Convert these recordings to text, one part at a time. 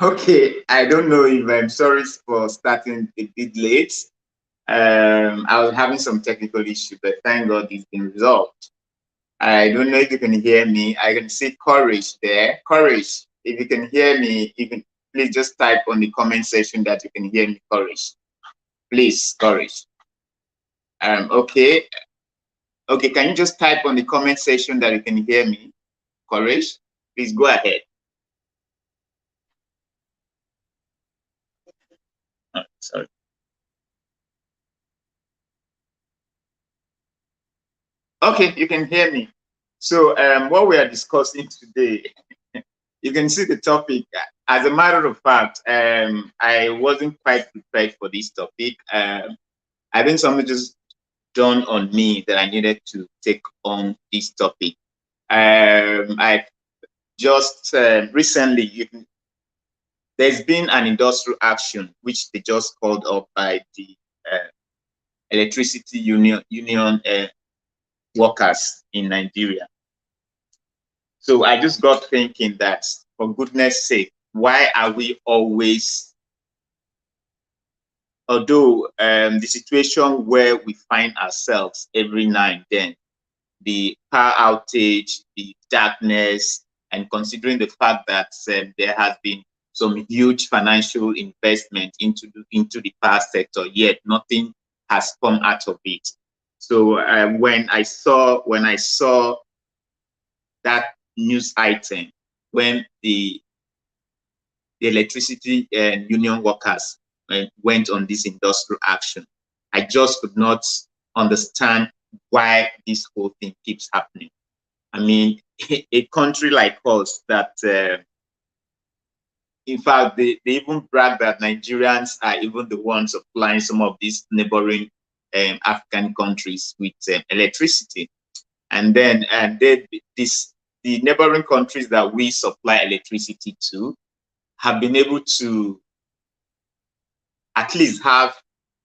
Okay, I don't know if I'm sorry for starting a bit late. I was having some technical issue, but thank God it's been resolved. I don't know if you can hear me. I can see Courage there. Courage, if you can hear me, you can please just type on the comment section that you can hear me, Courage. Please, Courage. Okay. Okay, can you just type on the comment section that you can hear me, Courage? Please go ahead. Oh, sorry. Okay, you can hear me. So what we are discussing today, you can see the topic. As a matter of fact, I wasn't quite prepared for this topic. I think something just dawned on me that I needed to take on this topic. I just recently, there's been an industrial action which they just called up by the uh, electricity union workers in Nigeria. So I just got thinking that, for goodness sake, why are we always, although the situation where we find ourselves every now and then, the power outage, the darkness, and considering the fact that there has been some huge financial investment into the power sector, yet nothing has come out of it. So when I saw that news item, when the electricity union workers went on this industrial action, I just could not understand why this whole thing keeps happening. I mean, a country like us that, in fact, they even brag that Nigerians are even the ones supplying some of these neighboring African countries with electricity. And then the neighboring countries that we supply electricity to have been able to at least have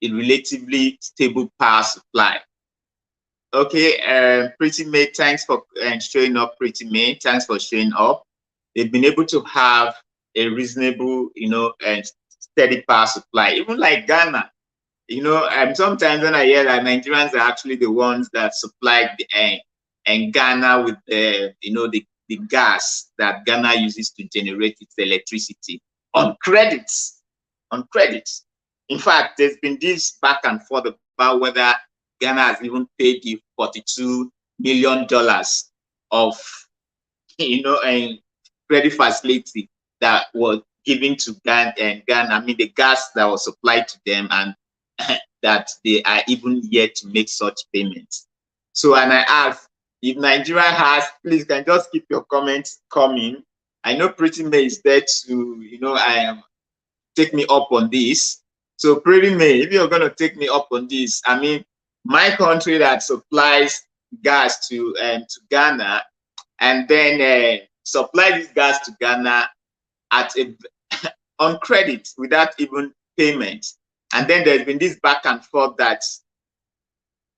a relatively stable power supply. Okay, Pretty Mate, thanks for showing up, Pretty Mate. Thanks for showing up. They've been able to have a reasonable, and steady power supply, even like Ghana. Sometimes when I hear that Nigerians are actually the ones that supply the and Ghana with the gas that Ghana uses to generate its electricity on credits, on credits. In fact, there's been this back and forth about whether Ghana has even paid the $42 million of and credit facility that was given to Ghana, I mean the gas that was supplied to them, and that they are even yet to make such payments. So, and I ask, if Nigeria has, please can just keep your comments coming. I know Pretty May is there to, take me up on this. So Pretty May, if you're going to take me up on this, I mean, my country that supplies gas to Ghana, and then supply this gas to Ghana at a on credit without even payment. And then there's been this back and forth that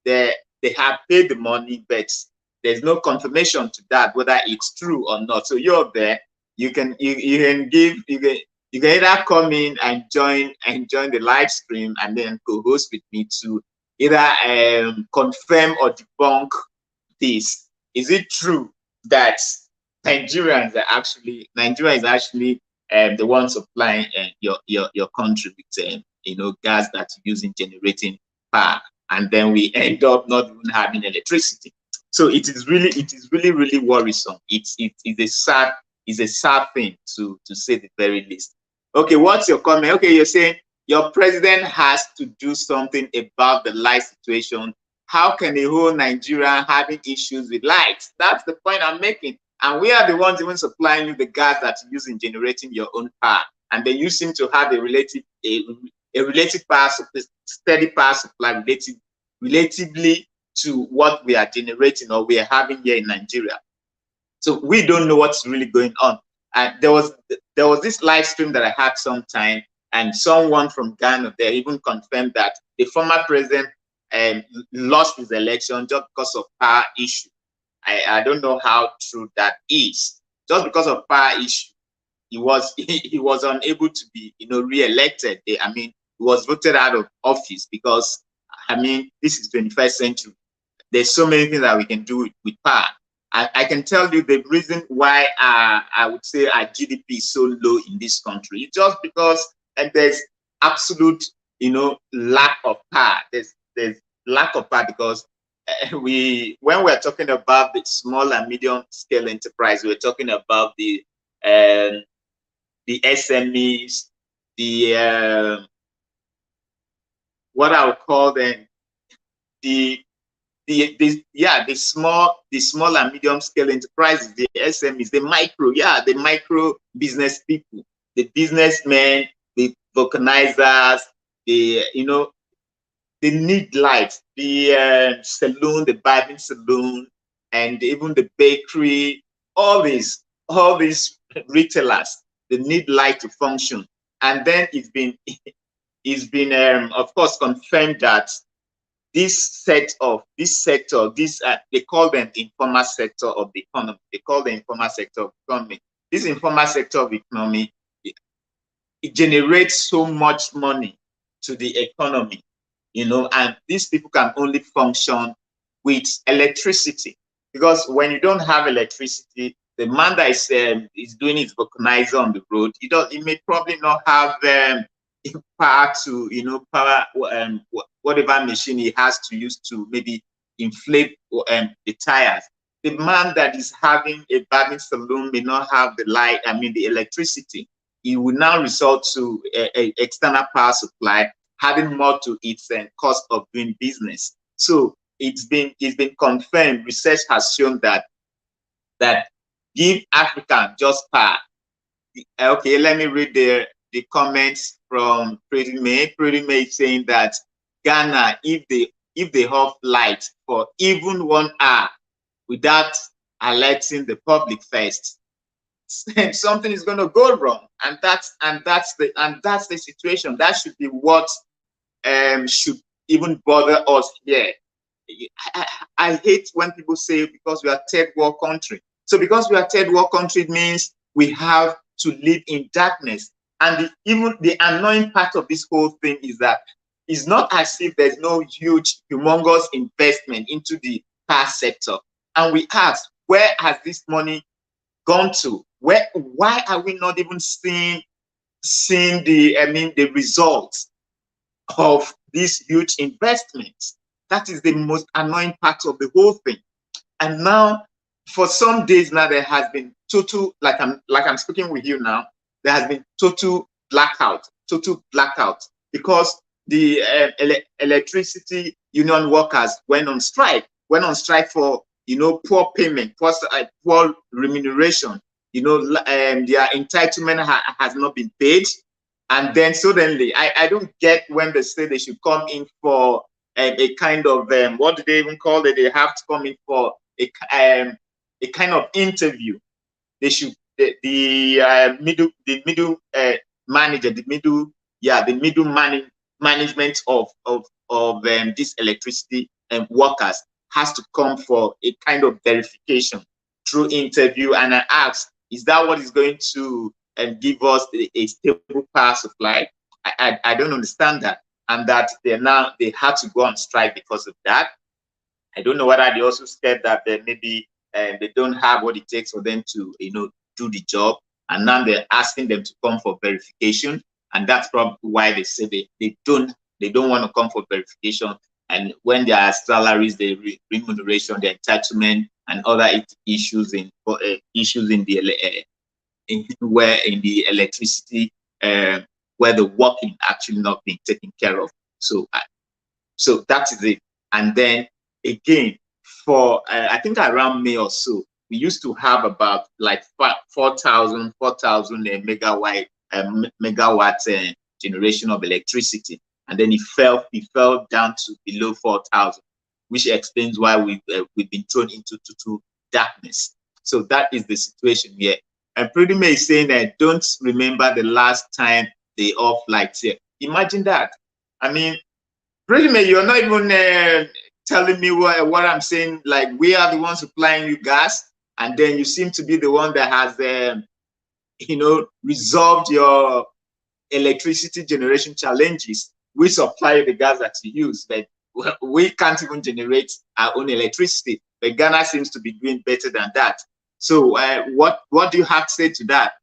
they have paid the money, but there's no confirmation to that whether it's true or not. So you're there. You can either come in and join the live stream and then co-host with me to either confirm or debunk this. Is it true that Nigeria is actually the one supplying your country with gas that you use in generating power, and then we end up not even having electricity? So it is really worrisome. It's a sad thing to say the very least. Okay, what's your comment? Okay, you're saying your president has to do something about the light situation. How can a whole Nigeria having issues with lights? That's the point I'm making. And we are the ones even supplying you the gas that you use in generating your own power. And then you seem to have a relative power, steady power supply relatively to what we are generating or we are having here in Nigeria. So we don't know what's really going on. And there was this live stream that I had sometime, and someone from Ghana there even confirmed that the former president lost his election just because of power issue. I don't know how true that is. Just because of power issue, he was unable to be, re-elected. I mean, he was voted out of office because, I mean, this is 21st century. There's so many things that we can do with power. I can tell you the reason why I would say our GDP is so low in this country. It's just because there's absolute, lack of power. There's lack of power because when we're talking about the small and medium scale enterprise, we're talking about the SMEs, what I would call them, the small and medium scale enterprises, the SMEs, the micro business people, the businessmen, the vulcanizers, they need light, the saloon, the barbing saloon, and even the bakery, all these retailers, they need light to function. And then it's been of course confirmed that this sector, they call them informal sector of the economy. They call the informal sector of the economy. This informal sector of the economy, it generates so much money to the economy, and these people can only function with electricity. Because when you don't have electricity, the man that is doing his vulcanizer on the road, he may probably not have power to, whatever machine he has to use to maybe inflate the tires. The man that is having a barbing saloon may not have the electricity. It will now resort to a external power supply, having more to its cost of doing business. So it's been confirmed. Research has shown that give Africa just power. Okay, let me read the comments from Pretty May. Pretty May is saying that Ghana, if they off light for even 1 hour without alerting the public first, something is going to go wrong, and that's the situation. That should be what should even bother us here. I hate when people say because we are third world country. So because we are third world country, it means we have to live in darkness. And even the annoying part of this whole thing is that it's not as if there's no huge, humongous investment into the power sector. And we ask, where has this money gone to? Why are we not even seeing the results of these huge investments? That is the most annoying part of the whole thing. And now, for some days now, there has been total, like I'm speaking with you now, there has been total blackout because the electricity union workers went on strike for poor payment, poor remuneration. Their entitlement has not been paid, and then suddenly I don't get when they say they should come in for a kind of what do they even call it? They have to come in for a kind of interview. They should the middle manager, the middle management of these electricity workers has to come for a kind of verification through interview. And I asked, is that what is going to give us a stable power supply? I don't understand that. And that they had to go on strike because of that. I don't know whether they also scared that maybe they don't have what it takes for them to do the job, and now they're asking them to come for verification, and that's probably why they say they don't want to come for verification. And when there are salaries, the remuneration, the entitlement, and other issues in the electricity where the working actually not being taken care of. So that is it. And then again, for I think around May or so, we used to have about like 4,000 megawatt generation of electricity, and then it fell down to below 4,000, which explains why we've been thrown into total darkness. So that is the situation here. And Pretty May is saying that don't remember the last time they off lights here. Imagine that. I mean, Pretty May, you're not even telling me what I'm saying. Like, we are the ones supplying you gas, and then you seem to be the one that has resolved your electricity generation challenges. We supply the gas that you use, but we can't even generate our own electricity. But Ghana seems to be doing better than that. So what do you have to say to that?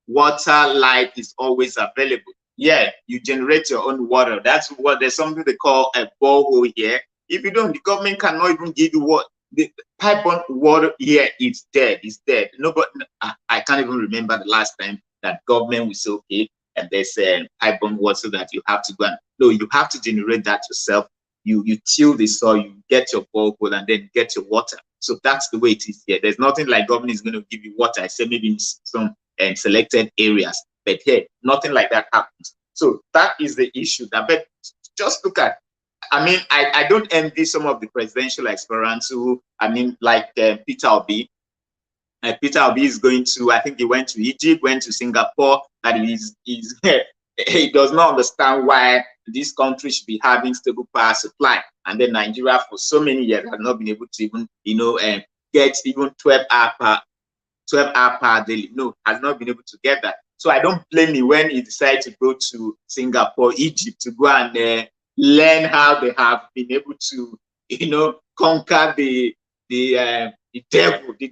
Water, light is always available. Yeah, you generate your own water. That's what there's something they call a borehole here. If you don't, the government cannot even give you what the pipe on water here is dead. It's dead. Nobody, I can't even remember the last time that government will say, okay, and there's pipe on water that you have to go and no, you have to generate that yourself. You till the soil, you get your borehole, and then get your water. So that's the way it is here. There's nothing like government is going to give you water, except maybe in some selected areas. But here, nothing like that happens. So that is the issue. But just look at, I mean, I don't envy some of the presidential aspirants who, I mean, like Peter Obi. Peter Obi is going to, I think he went to Egypt, went to Singapore, and he does not understand why this country should be having stable power supply. And then Nigeria for so many years has not been able to even, get even 12-hour power daily. No, has not been able to get that. So I don't blame him when he decided to go to Singapore, Egypt, to go and learn how they have been able to, conquer the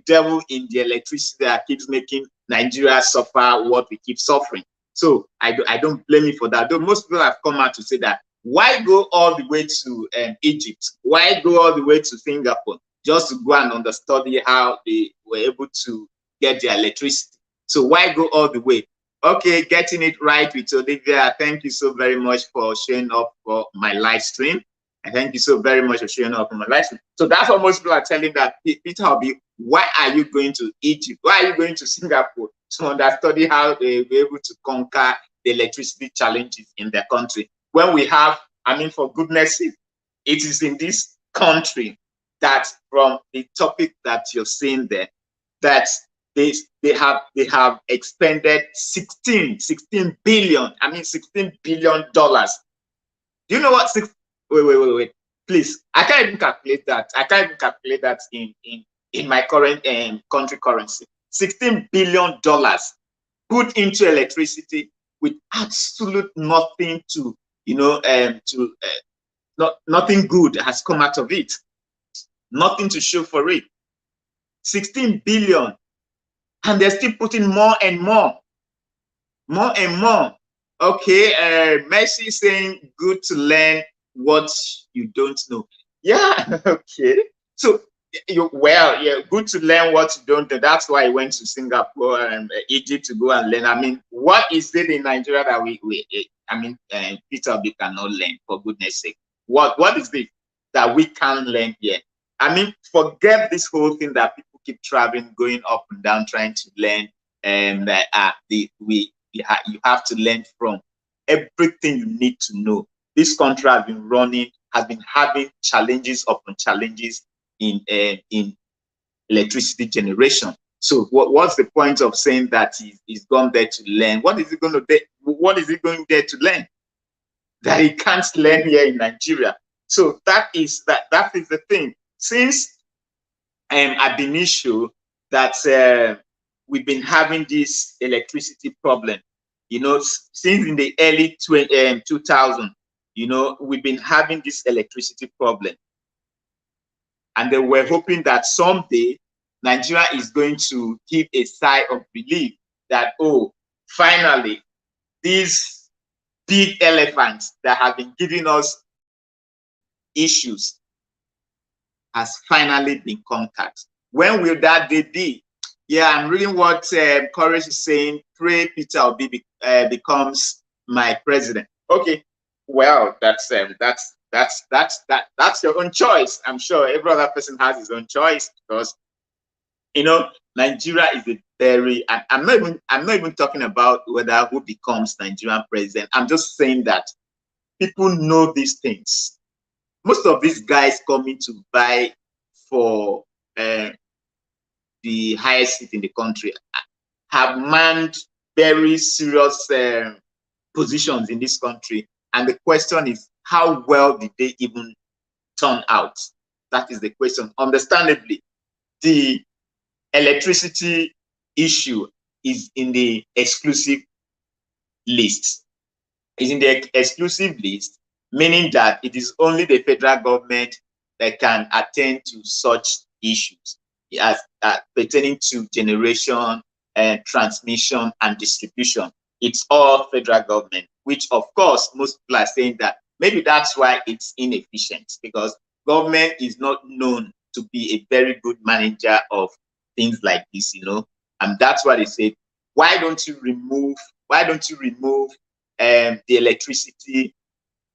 devil in the electricity that keeps making Nigeria suffer what we keep suffering. So I don't blame you for that. Though most people have come out to say that, why go all the way to Egypt? Why go all the way to Singapore just to go and understudy how they were able to get their electricity? So why go all the way? Okay, getting it right with Olivia. Thank you so very much for showing up for my live stream. And thank you so very much for showing up on my live stream. So that's what most people are telling that Peter Obi, why are you going to Egypt? Why are you going to Singapore to understudy how they were able to conquer the electricity challenges in their country? When we have, I mean, for goodness sake, it is in this country that from the topic that you're seeing there, that they have expended 16 billion, I mean $16 billion. Do you know what wait, please, I can't even calculate that. I can't even calculate that in my current country currency. $16 billion put into electricity with absolute nothing to, nothing good has come out of it. Nothing to show for it. 16 billion. And they're still putting more and more. More and more. Okay, Messi saying good to learn what you don't know. Yeah, okay. So, good to learn what you don't know. That's why I went to Singapore and Egypt to go and learn. I mean, what is it in Nigeria that Peter Obi cannot learn, for goodness sake? What is it that we can't learn here? I mean, forget this whole thing that people keep traveling, going up and down, trying to learn, and you have to learn from everything you need to know. This country has been having challenges upon challenges in electricity generation. So what's the point of saying that he's gone there to learn? What is he going there to learn that he can't learn here in Nigeria? So that is the thing. Since ab initio that we've been having this electricity problem, since in the early 2000, we've been having this electricity problem. And they were hoping that someday Nigeria is going to give a sigh of relief that, oh, finally, these big elephants that have been giving us issues has finally been conquered. When will that day be? Yeah, I'm reading what Courage is saying. Pray Peter Obi becomes my president. Okay, well, that's your own choice. I'm sure every other person has his own choice, because Nigeria is a very. I'm not even talking about whether who becomes Nigerian president. I'm just saying that people know these things. Most of these guys coming to vie for the highest seat in the country have manned very serious positions in this country. And the question is, how well did they even turn out? That is the question. Understandably, the electricity issue is in the exclusive list. Is in the exclusive list, meaning that it is only the federal government that can attend to such issues as pertaining to generation and transmission and distribution. It's all federal government, which of course most people are saying that maybe that's why it's inefficient, because government is not known to be a very good manager of things like this, and that's why they say, why don't you remove the electricity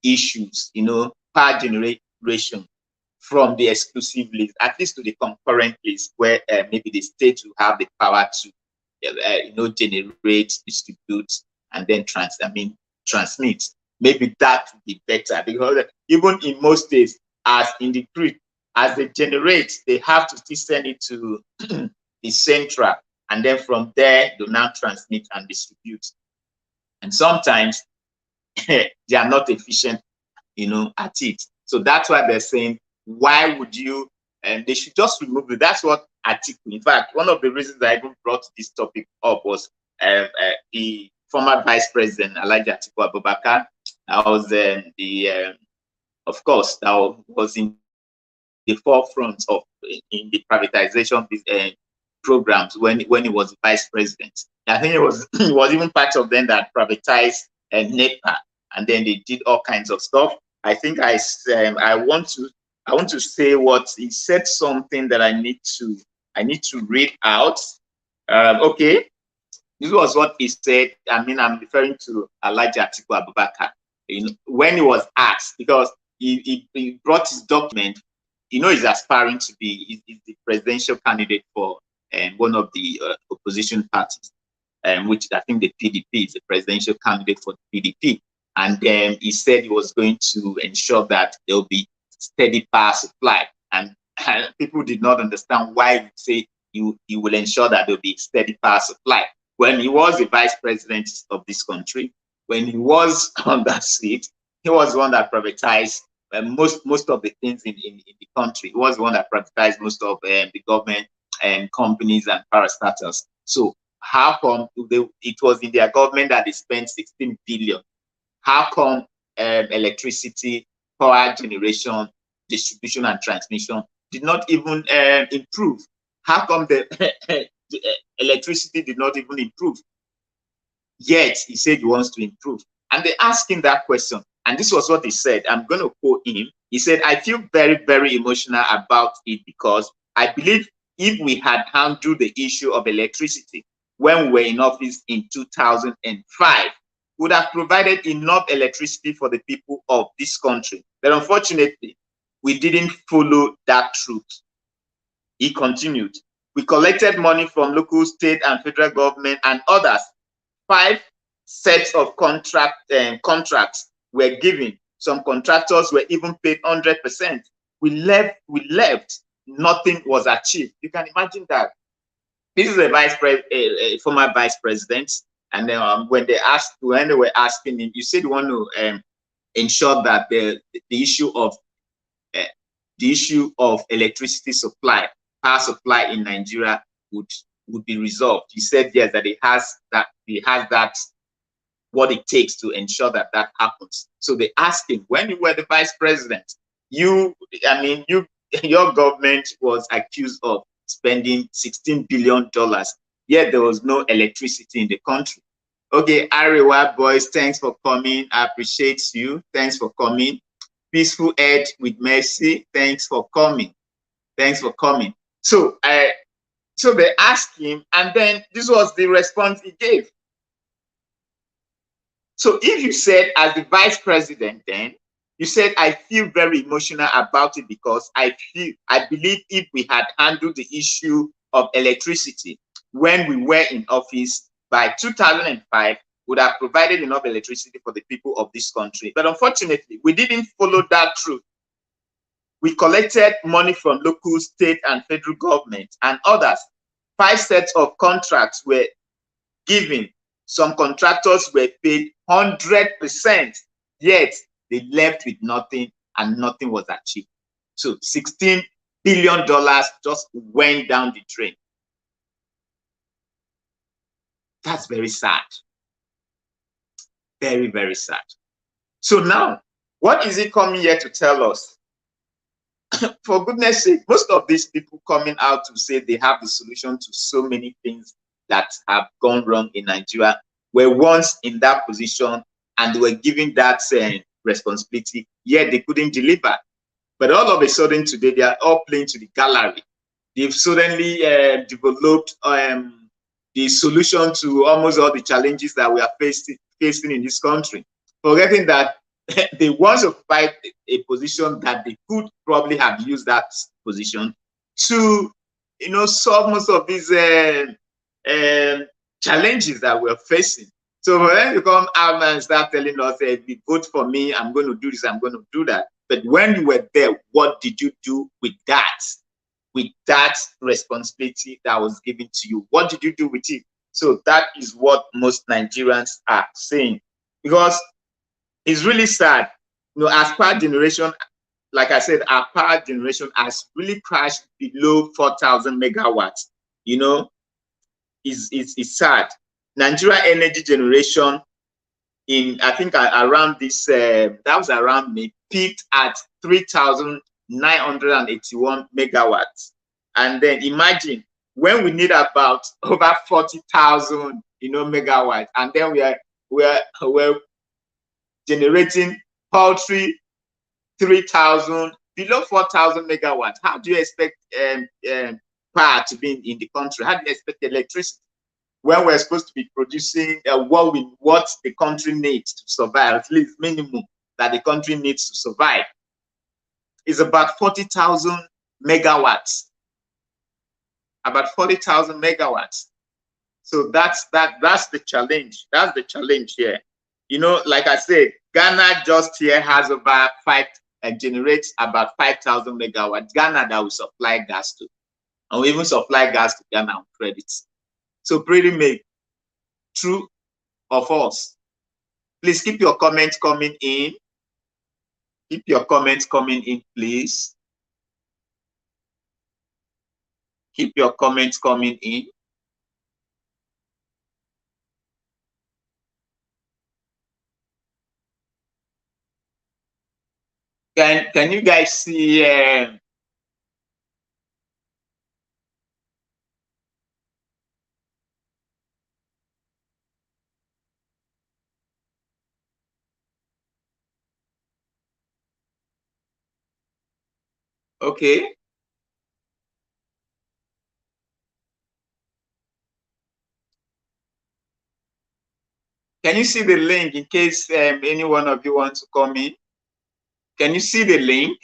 issues, power generation from the exclusive list, at least to the concurrent list, where maybe the state will have the power to, generate, distribute, and then transmit. Maybe that would be better, because even in most states, as in the grid, as they generate, they have to still send it to the central, and then from there, they now transmit and distribute. And sometimes they are not efficient, at it. So that's why they're saying, why would you? And they should just remove it. That's what Atiku. In fact, one of the reasons I even brought this topic up was the former Vice President Atiku Abubakar. That was of course, that was in the forefront of in the privatization programs when he was vice president. I think it was even part of them that privatized NEPA, and then they did all kinds of stuff. I think I want to say what he said, something that I need to read out. Okay, this was what he said. I'm referring to Atiku Abubakar. When he was asked, because he brought his document. He's aspiring to be he's the presidential candidate for one of the opposition parties, which I think the PDP is the presidential candidate for the PDP. And then he said he was going to ensure that there will be steady power supply. And people did not understand why he say he will ensure that there will be steady power supply. When he was the vice president of this country, when he was on that seat, he was the one that privatized most of the things in the country. He was the one that privatized most of the government and companies and parastatals. So how come it was in their government that they spent 16 billion? How come electricity, power generation, distribution, and transmission did not even improve? How come the electricity did not even improve? Yet he said he wants to improve. And they asked him that question. And this was what he said. I'm going to quote him. He said, I feel very, very emotional about it, because I believe if we had handled the issue of electricity when we were in office in 2005, would have provided enough electricity for the people of this country. But unfortunately, we didn't follow that truth. He continued, we collected money from local, state, and federal government and others. 5 sets of contracts were given. Some contractors were even paid 100%. We left, nothing was achieved. You can imagine that. This is a former vice president. And then when they were asking him, you said you want to ensure that the issue of electricity supply, power supply in Nigeria would be resolved. He said yes, that he has that what it takes to ensure that happens. So they asked him, when you were the vice president, your government was accused of spending $16 billion, yet there was no electricity in the country. Okay, Arewa boys, thanks for coming. I appreciate you. Thanks for coming. Peaceful Ed with Mercy, thanks for coming. Thanks for coming. So they asked him, and then this was the response he gave. So if you said, as the vice president, then you said, I feel very emotional about it, because I believe if we had handled the issue of electricity when we were in office by 2005, would have provided enough electricity for the people of this country. But unfortunately, we didn't follow that truth. We collected money from local, state, and federal government and others. 5 sets of contracts were given. Some contractors were paid 100%, yet they left with nothing, and nothing was achieved. So $16 billion just went down the drain. That's very sad. Very, very sad. So now, what is he coming here to tell us? For goodness sake, most of these people coming out to say they have the solution to so many things that have gone wrong in Nigeria were once in that position and they were given that responsibility, yet they couldn't deliver. But all of a sudden today, they are all playing to the gallery. They've suddenly developed the solution to almost all the challenges that we are facing in this country, forgetting that they once occupied a position that they could probably have used that position to, solve most of these challenges that we're facing. So for them to come out and start telling us, if you vote for me, I'm going to do this, I'm going to do that. But when you were there, what did you do with that? With that responsibility that was given to you? What did you do with it? So that is what most Nigerians are saying. Because it's really sad. As power generation, like I said, our power generation has really crashed below 4,000 megawatts. It's sad. Nigeria energy generation in, I think around this, that was around May, peaked at 3,981 megawatts. And then imagine when we need about over 40,000, megawatts, and then we're generating paltry 3,000, below 4,000 megawatts. How do you expect power to be in the country? How do you expect electricity when we're supposed to be producing what the country needs to survive, at least minimum that the country needs to survive? Is about 40,000 megawatts. About 40,000 megawatts. So that's the challenge. That's the challenge here. Like I said, Ghana just here has about generates about 5,000 megawatts. Ghana that will supply gas to, and we even supply gas to Ghana on credits. So pretty make true or false? Please keep your comments coming in. Keep your comments coming in, please. Keep your comments coming in. Can you guys see? Okay. Can you see the link in case any one of you wants to come in? Can you see the link?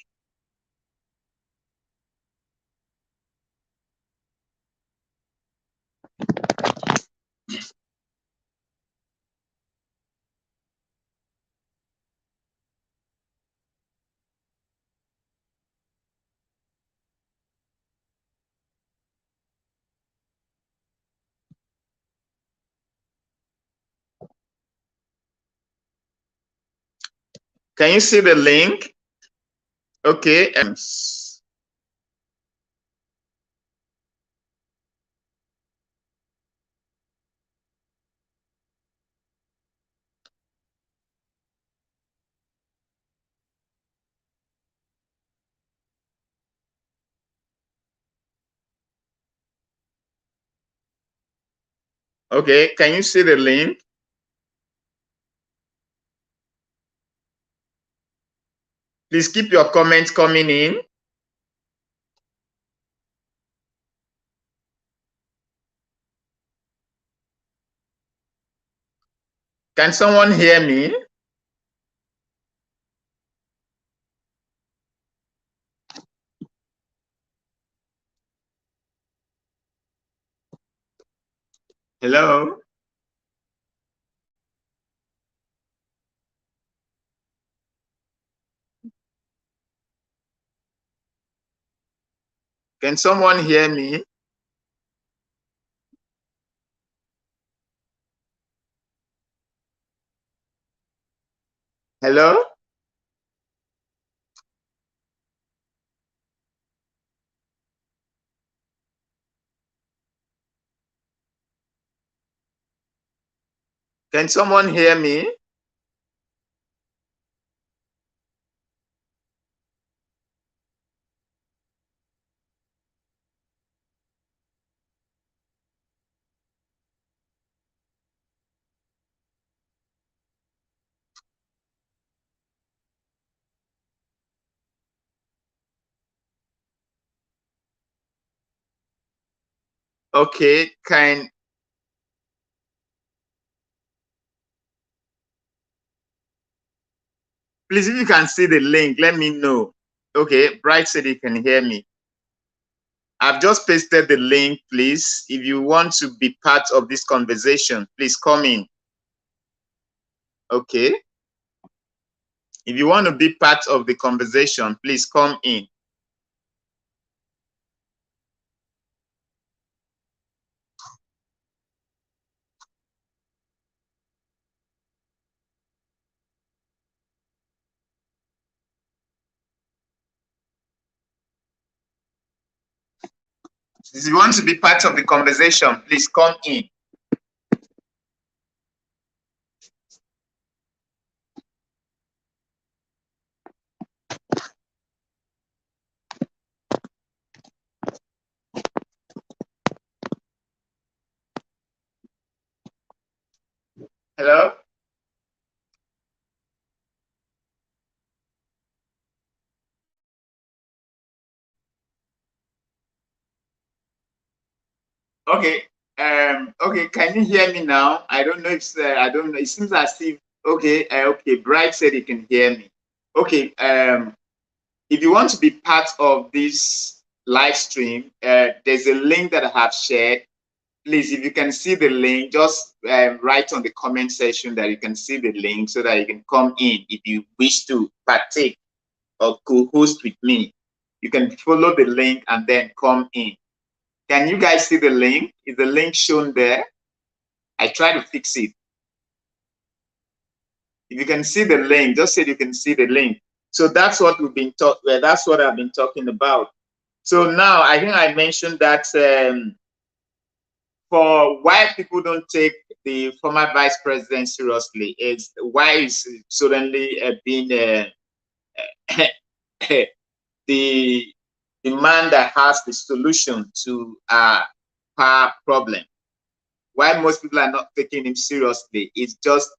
Can you see the link? Okay. Okay. Can you see the link? Please keep your comments coming in. Can someone hear me? Hello? Can someone hear me? Hello? Can someone hear me? Okay, please, if you can see the link, let me know. Okay, Bright said he can hear me. I've just pasted the link, please. If you want to be part of this conversation, please come in. Okay. If you want to be part of the conversation, please come in. If you want to be part of the conversation, please come in. Hello? Okay. Okay, can you hear me now? I don't know if I don't know. It seems as if okay, Bright said he can hear me. Okay, if you want to be part of this live stream, there's a link that I have shared. Please, if you can see the link, just write on the comment section that you can see the link so that you can come in if you wish to partake or co-host with me. You can follow the link and then come in. Can you guys see the link? Is the link shown there? I try to fix it. If you can see the link, just say you can see the link. So that's what we've been talking. That's what I've been talking about. So now I think I mentioned that for why people don't take the former vice president seriously is why is suddenly being the man that has the solution to our power problem. Why most people are not taking him seriously is just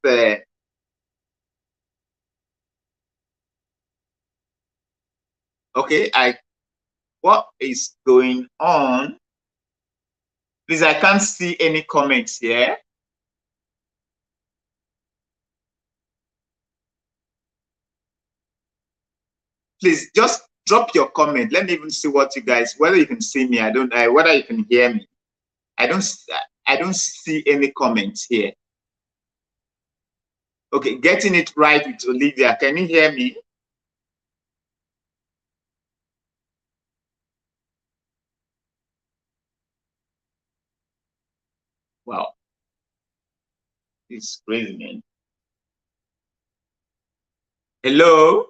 okay. What is going on? Please, I can't see any comments here. Please just drop your comment. Let me even see what you guys, whether you can see me. I don't. Whether you can hear me. I don't. I don't see any comments here. Okay, getting it right with Olivia. Can you hear me? Wow, it's crazy, man. Hello.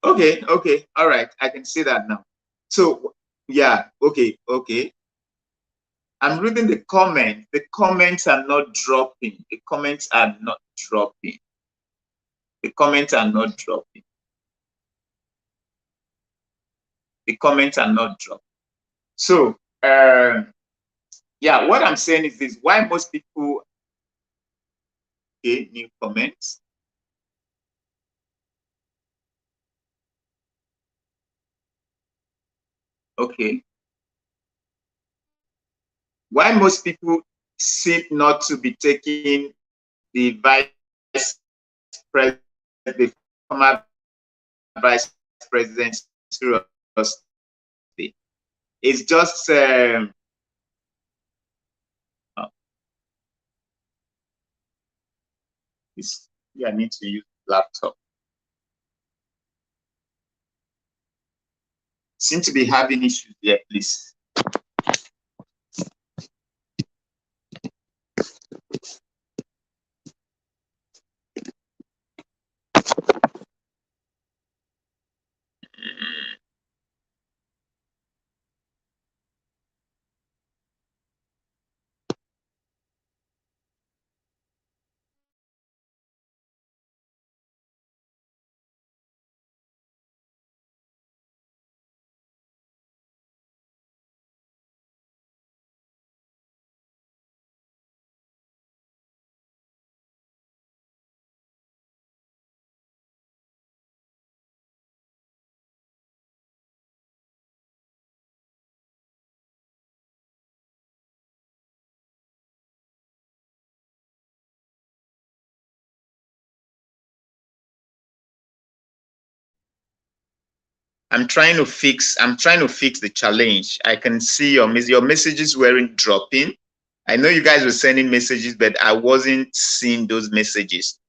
Okay, okay, all right. I can see that now. So yeah, okay. I'm reading the comments. The comments are not dropping. The comments are not dropping. The comments are not dropping. The comments are not dropping. So yeah, what I'm saying is this: why most people okay, new comments. Okay. Why most people seem not to be taking the vice president, the former vice president seriously? It's just oh, yeah, I need to use laptop. Seem to be having issues there, please. I'm trying to fix the challenge. I can see your messages weren't dropping. I know you guys were sending messages, but I wasn't seeing those messages.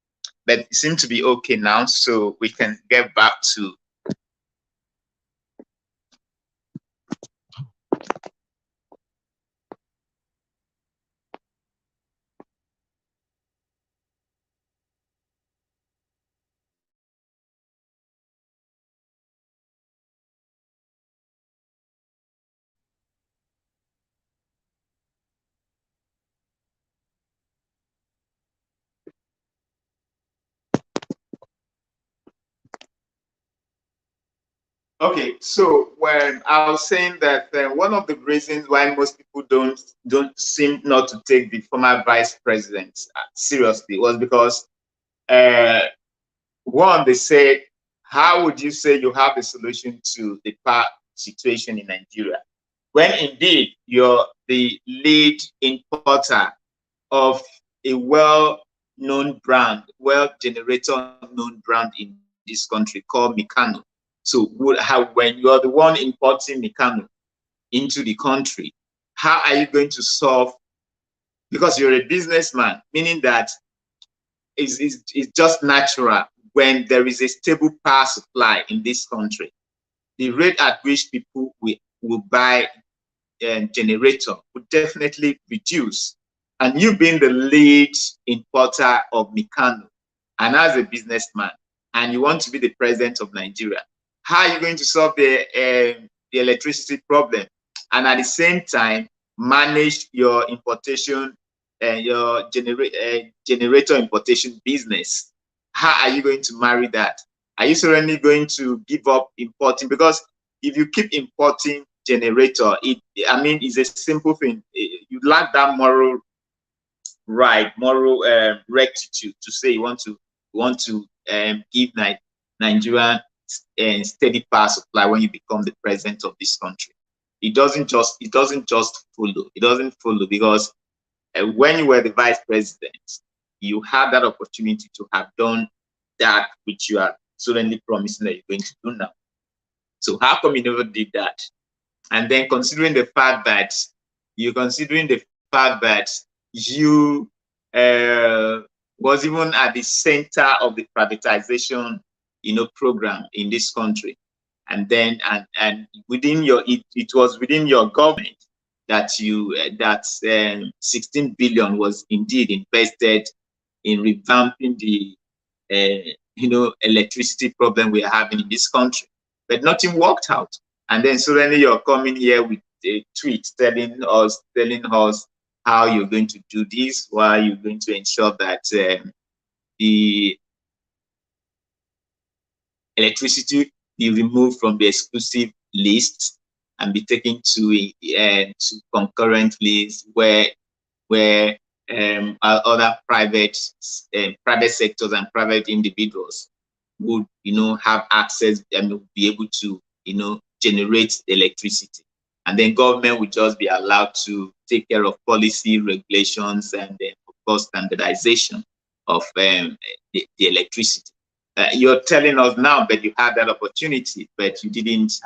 But it seems to be okay now, so we can get back to. Okay, so when I was saying that one of the reasons why most people don't seem not to take the former vice president seriously was because uh, one, they said, how would you say you have a solution to the power situation in Nigeria when indeed you're the lead importer of a well-known brand, well-generator known brand in this country called Mikano. So when you are the one importing Mikano into the country, how are you going to solve? Because you're a businessman, meaning that it's just natural when there is a stable power supply in this country. The rate at which people will buy a generator would definitely reduce. And you being the lead importer of Mikano, and as a businessman, and you want to be the president of Nigeria, how are you going to solve the electricity problem? And at the same time, manage your importation and your generator importation business. How are you going to marry that? Are you suddenly going to give up importing? Because if you keep importing generator, it's a simple thing. You lack that moral right, moral rectitude to say you want to give Nigerian steady power supply when you become the president of this country. It doesn't just follow. It doesn't follow because when you were the vice president, you had that opportunity to have done that which you are suddenly promising that you're going to do now. So how come you never did that? And then considering the fact that you was even at the center of the privatization, program in this country, and then and within it was within your government that 16 billion was indeed invested in revamping the electricity problem we are having in this country, but nothing worked out. And then suddenly you're coming here with a tweet telling us how you're going to do this, why you're going to ensure that the electricity be removed from the exclusive list and be taken to concurrent lists where other private sectors and private individuals would have access and would be able to generate electricity, and then government would just be allowed to take care of policy regulations and then of course standardization of the electricity. You're telling us now that you had that opportunity, but you didn't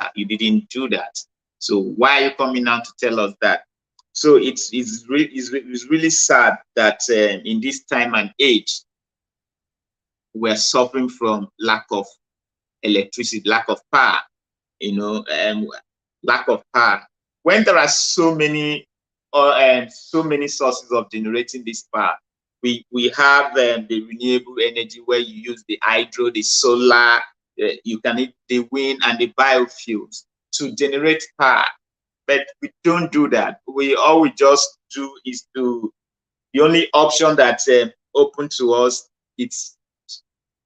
do that. So why are you coming now to tell us that? So it's really sad that in this time and age, we're suffering from lack of electricity, lack of power, lack of power. When there are so many sources of generating this power, we have the renewable energy where you use the hydro, the solar, you can eat the wind and the biofuels to generate power. But we don't do that. All we just do is the only option that's open to us. It's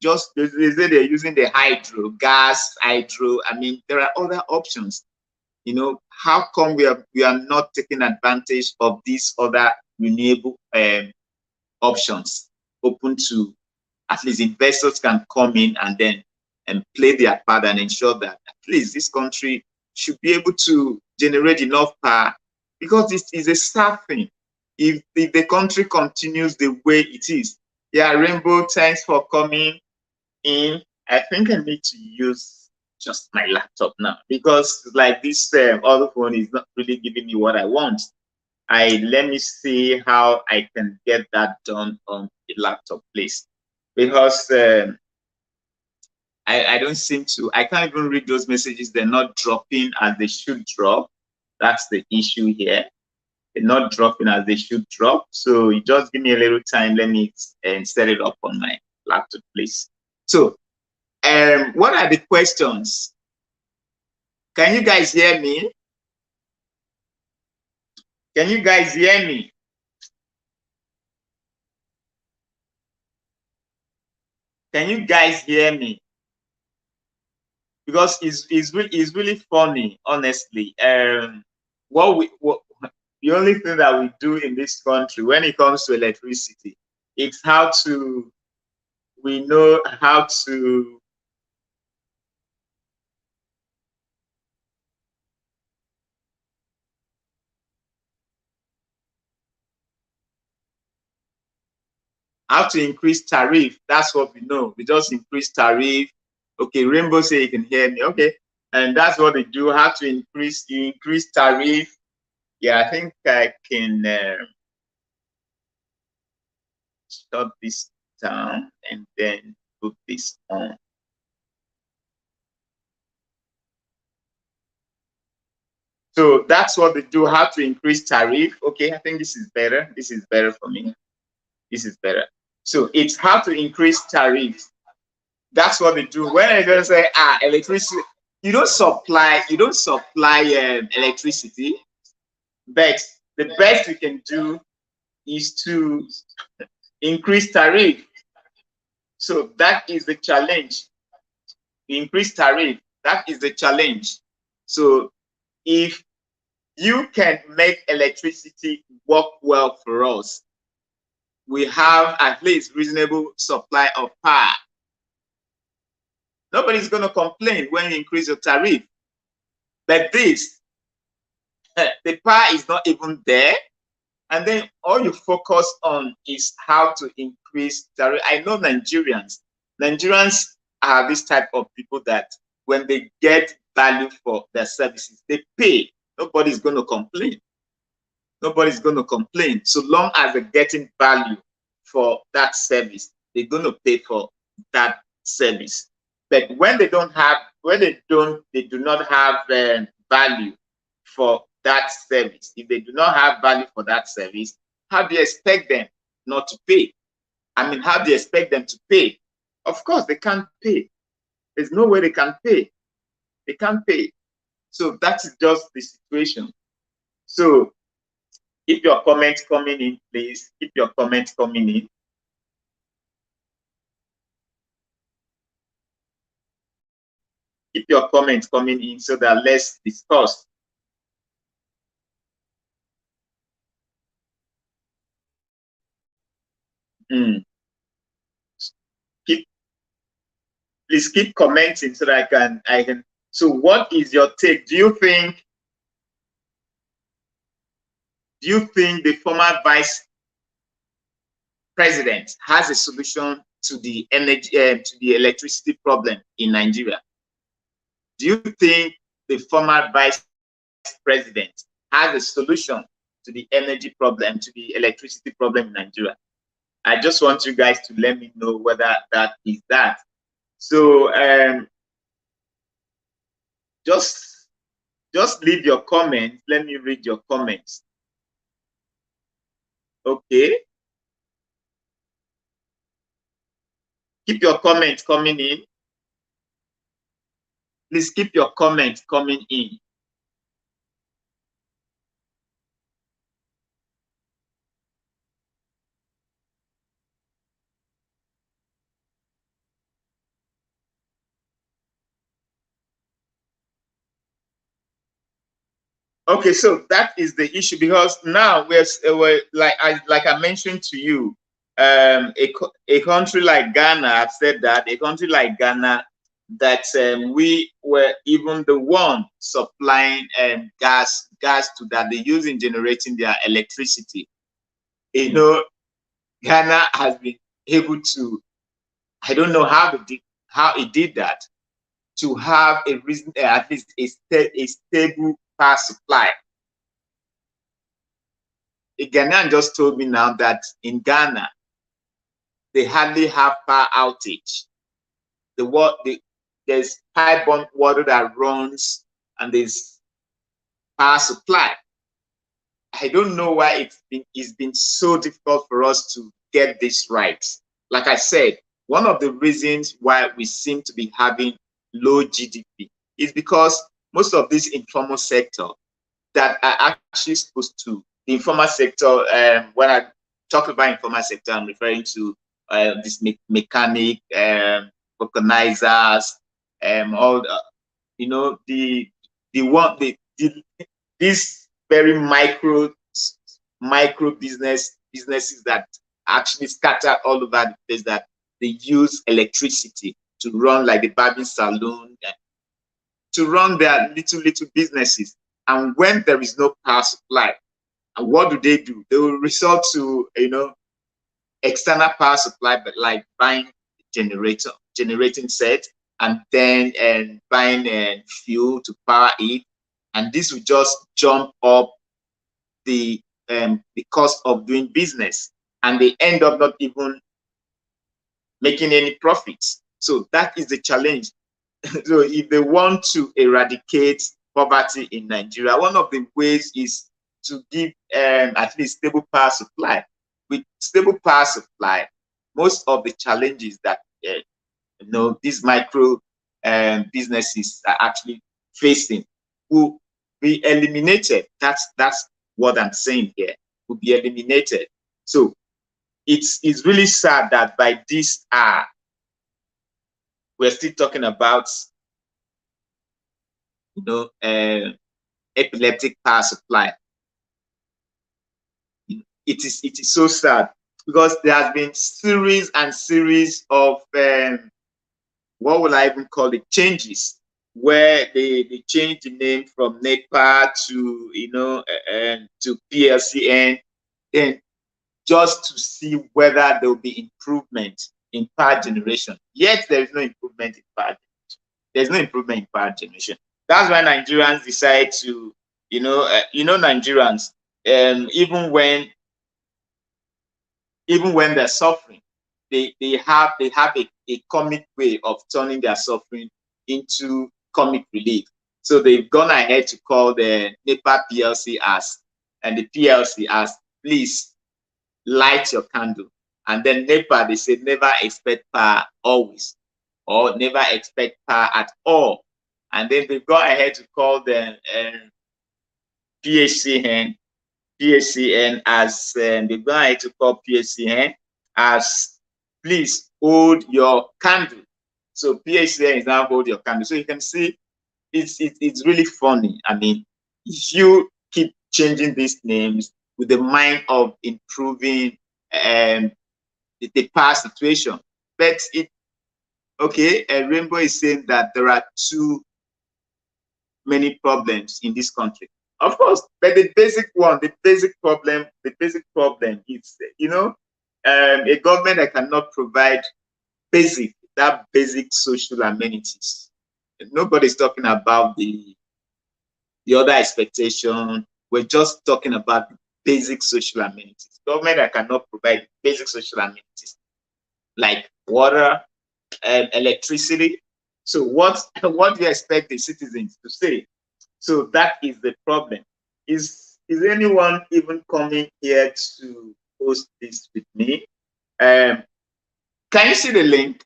just they say they're using the gas, hydro. I mean, there are other options. How come we are not taking advantage of these other renewable options open to at least investors can come in and then play their part and ensure that at least this country should be able to generate enough power, because this is a sad thing. If the country continues the way it is. Yeah, Rainbow, thanks for coming in. I think I need to use just my laptop now, because like this other phone is not really giving me what I want. Let me see how I can get that done on the laptop, please, because I don't seem to. I can't even read those messages. They're not dropping as they should drop. That's the issue here. They're not dropping as they should drop. So you just give me a little time. Let me set it up on my laptop, please. So, what are the questions? Can you guys hear me? Can you guys hear me? Can you guys hear me? Because it's really funny, honestly. The only thing that we do in this country when it comes to electricity, it's we know how to increase tariff. That's what we know. We just increase tariff. Okay, Rainbow say you can hear me. Okay, and that's what they do. How to increase tariff. Yeah, I think I can shut this down and then put this on. So that's what they do. How to increase tariff. Okay, I think this is better. This is better for me. This is better. So it's how to increase tariff. That's what they do. When I just say electricity, you don't supply electricity, but the best you can do is to increase tariff. So that is the challenge. Increase tariff. That is the challenge. So if you can make electricity work well for us, we have at least reasonable supply of power. Nobody's going to complain when you increase your tariff. But this, the power is not even there. And then all you focus on is how to increase tariff. I know Nigerians are this type of people that when they get value for their services, they pay. Nobody's going to complain. Nobody's going to complain. So long as they're getting value for that service, they're going to pay for that service. But when they don't have, they do not have value for that service. If they do not have value for that service, how do you expect them not to pay? I mean, how do you expect them to pay? Of course, they can't pay. There's no way they can pay. They can't pay. So that is just the situation. So keep your comments coming in, please. Keep your comments coming in. Keep your comments coming in so that let's discuss. Please keep commenting so that I can. So what is your take? Do you think the former vice president has a solution to the energy to the electricity problem in Nigeria? Do you think the former vice president has a solution to the energy problem, to the electricity problem in Nigeria? I just want you guys to let me know whether that is that. So just leave your comments. Let me read your comments. Okay. Keep your comments coming in. Please keep your comments coming in. Okay, so that is the issue, because now we're like I mentioned to you, a country like Ghana, I've said that a country like Ghana, that we were even the one supplying gas to that they use in generating their electricity. You know, Ghana has been able to, I don't know how it did that, to have a reason, at least a stable power supply. A Ghanaian just told me now that in Ghana, they hardly have power outage. There's pipe-borne water that runs, and there's power supply. I don't know why it's been so difficult for us to get this right. Like I said, one of the reasons why we seem to be having low GDP is because most of this informal sector that are actually supposed to, the informal sector, when I talk about informal sector, I'm referring to this mechanic, organizers, all the, you know, these very micro businesses that actually scatter all over the place, that they use electricity to run, like the barbing salon, to run their little businesses. And when there is no power supply, and what do? They will resort to, external power supply, but like buying generating set, and then buying fuel to power it, and this will just jump up the cost of doing business, and they end up not even making any profits. So that is the challenge. So if they want to eradicate poverty in Nigeria, one of the ways is to give at least stable power supply. With stable power supply, most of the challenges that these micro businesses are actually facing will be eliminated. That's what I'm saying here. Will be eliminated. So it's really sad that by this hour we're still talking about epileptic power supply. It is so sad, because there has been series and series of what will I even call it, changes, where they changed the name from NEPA to to PLCN, then just to see whether there will be improvement in power generation. Yet there is no improvement in power generation. There's no improvement in power generation. That's why Nigerians decide to, Nigerians, even when they're suffering, they have a comic way of turning their suffering into comic relief. So they've gone ahead to call the NEPA PLC as, and the PLC as, please light your candle. And then NEPA, they say never expect power always, or never expect power at all. And then they've gone ahead to call the PHCN as, they've gone ahead to call PHCN as, please hold your candle. So PHCN is now hold your candle. So you can see it's really funny. I mean, if you keep changing these names with the mind of improving the past situation, but Rainbow is saying that there are too many problems in this country. Of course, but the basic problem is, a government that cannot provide basic social amenities. Nobody's talking about the other expectation. We're just talking about the basic social amenities. Government that cannot provide basic social amenities like water, electricity. So what do you expect the citizens to say? So that is the problem. Is anyone even coming here to post this with me? Can you see the link?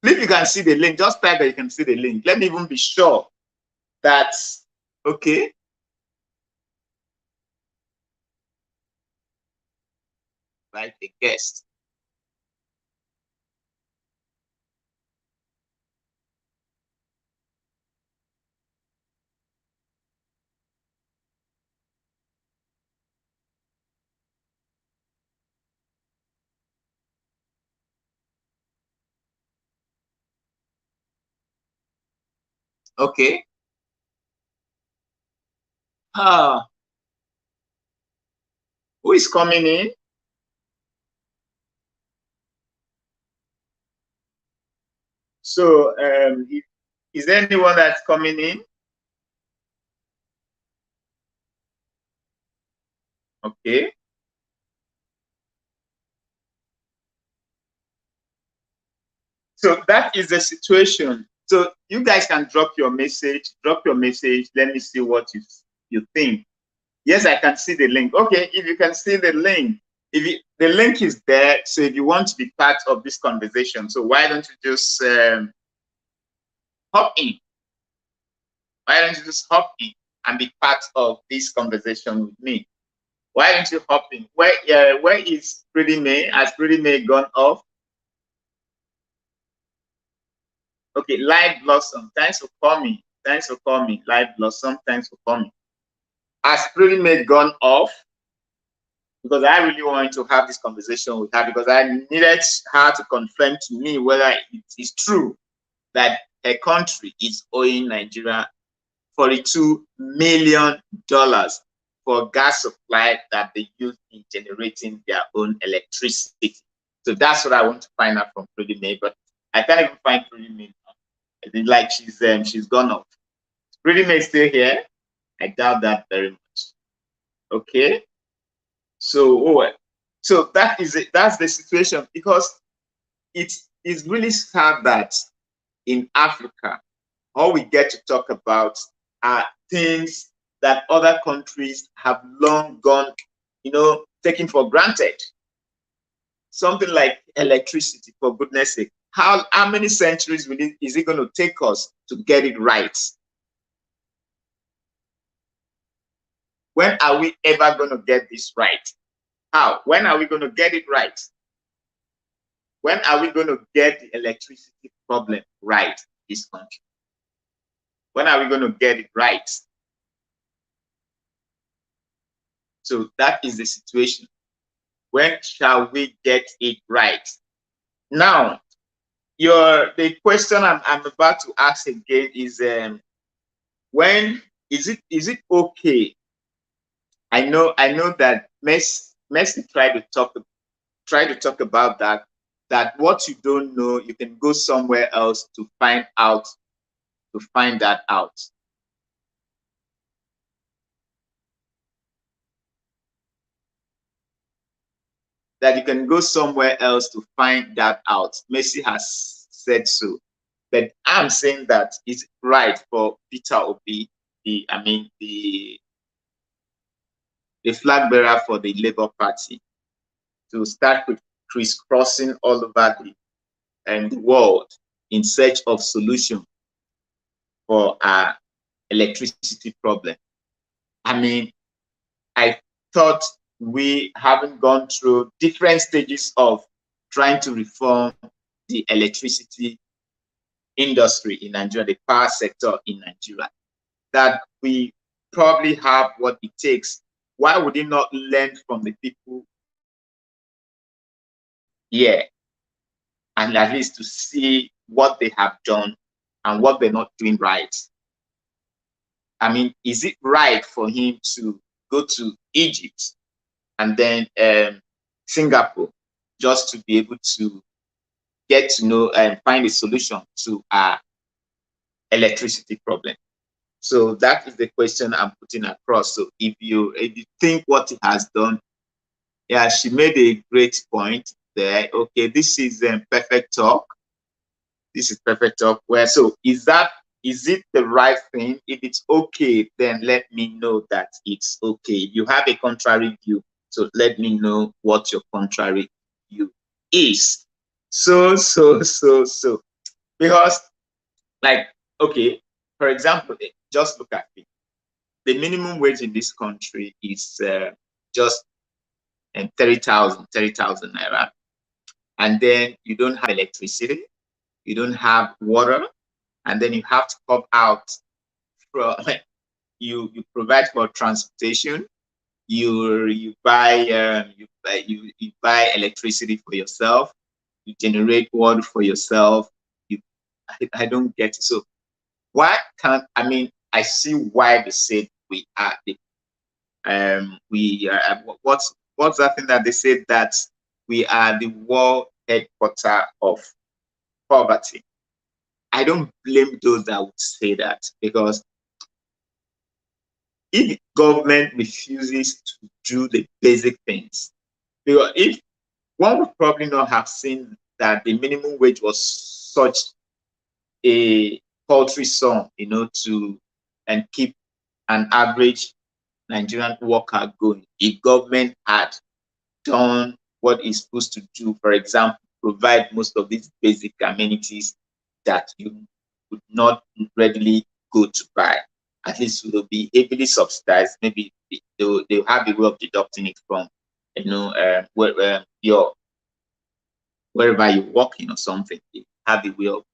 If you can see the link, just type that you can see the link. Let me even be sure that, okay. Like a guest. Okay. Who is coming in? So Is there anyone that's coming in? Okay. So that is the situation. So you guys can drop your message. Drop your message. Let me see what you think. Yes, I can see the link. Okay, if you can see the link, the link is there. So if you want to be part of this conversation, so why don't you just hop in? Why don't you just hop in and be part of this conversation with me? Why don't you hop in? Where is Pretty May? Has Pretty May gone off? Okay, Live Blossom. Thanks for coming. Thanks for coming. Live Blossom. Thanks for coming. Has Pretty May gone off? Because I really wanted to have this conversation with her because I needed her to confirm to me whether it is true that her country is owing Nigeria $42 million for gas supply that they use in generating their own electricity. So that's what I want to find out from Pretty May, but I can't even find Pretty May now. I think like she's gone off. Pretty May still here? I doubt that very much. Okay. So that is it. That's the situation because it is really sad that in Africa, all we get to talk about are things that other countries have long gone, taken for granted. Something like electricity, for goodness sake. How many centuries is it going to take us to get it right? When are we ever going to get this right? How? When are we going to get it right? When are we going to get the electricity problem right in this country? When are we going to get it right? So that is the situation. When shall we get it right? Now, the question I'm about to ask again is when is it okay? I know that Messi tried to talk about that what you don't know, you can go somewhere else to find that out. That you can go somewhere else to find that out. Messi has said so. But I'm saying that it's right for Peter Obi, the flag bearer for the Labour Party, to start with crisscrossing all over the world in search of solution for our electricity problem. I mean, I thought we haven't gone through different stages of trying to reform the electricity industry in Nigeria, the power sector in Nigeria, that we probably have what it takes. Why would it not learn from the people here and at least to see what they have done and what they're not doing right? I mean, is it right for him to go to Egypt and then Singapore just to be able to get to know and find a solution to our electricity problem? So that is the question I'm putting across. So if you think what he has done, yeah, she made a great point there. Okay, this is perfect talk. This is perfect talk. Where so is it the right thing? If it's okay, then let me know that it's okay. If you have a contrary view, so let me know what your contrary view is. So because like okay, for example, just look at it. The minimum wage in this country is just 30,000 naira. And then you don't have electricity, you don't have water, and then you have to come out from you provide for transportation, you buy you buy electricity for yourself, you generate water for yourself. I don't get it. So why can't I see why they said we are the what's that thing that they said that we are the world headquarter of poverty. I don't blame those that would say that, because if government refuses to do the basic things, because if one would probably not have seen that the minimum wage was such a paltry sum, to and keep an average Nigerian worker going. If government had done what it's supposed to do, for example, provide most of these basic amenities that you would not readily go to buy, at least it will be heavily subsidized. Maybe they'll have a way of deducting it from, your wherever you're working or something. You have a way of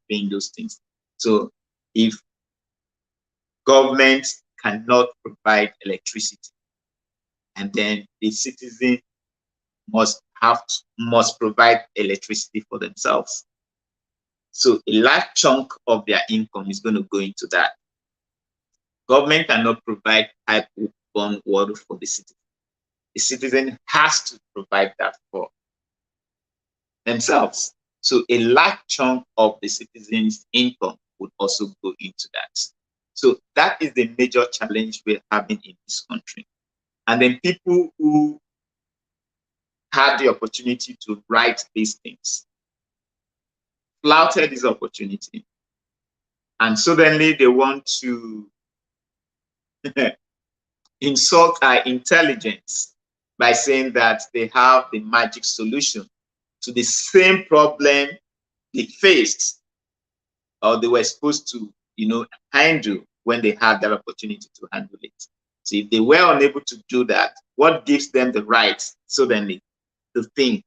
paying those things. So if government cannot provide electricity, and then the citizen must provide electricity for themselves. So a large chunk of their income is going to go into that. Government cannot provide pipe-borne water for the citizen. The citizen has to provide that for themselves. So a large chunk of the citizens' income would also go into that. So that is the major challenge we're having in this country. And then people who had the opportunity to write these things flouted this opportunity. And suddenly they want to insult our intelligence by saying that they have the magic solution to the same problem they faced, or they were supposed to, handle when they had that opportunity to handle it. So if they were unable to do that, what gives them the right suddenly to think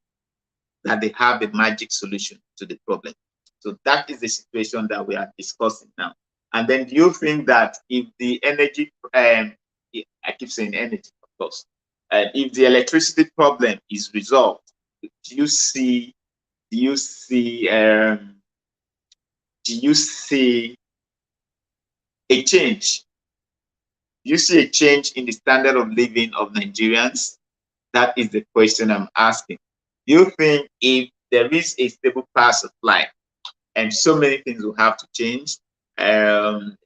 that they have the magic solution to the problem? So that is the situation that we are discussing now. And then do you think that if the energy, I keep saying energy, of course, if the electricity problem is resolved, do you see, do you see, do you see a change? Do you see a change in the standard of living of Nigerians? That is the question I'm asking. Do you think if there is a stable power supply, and so many things will have to change, the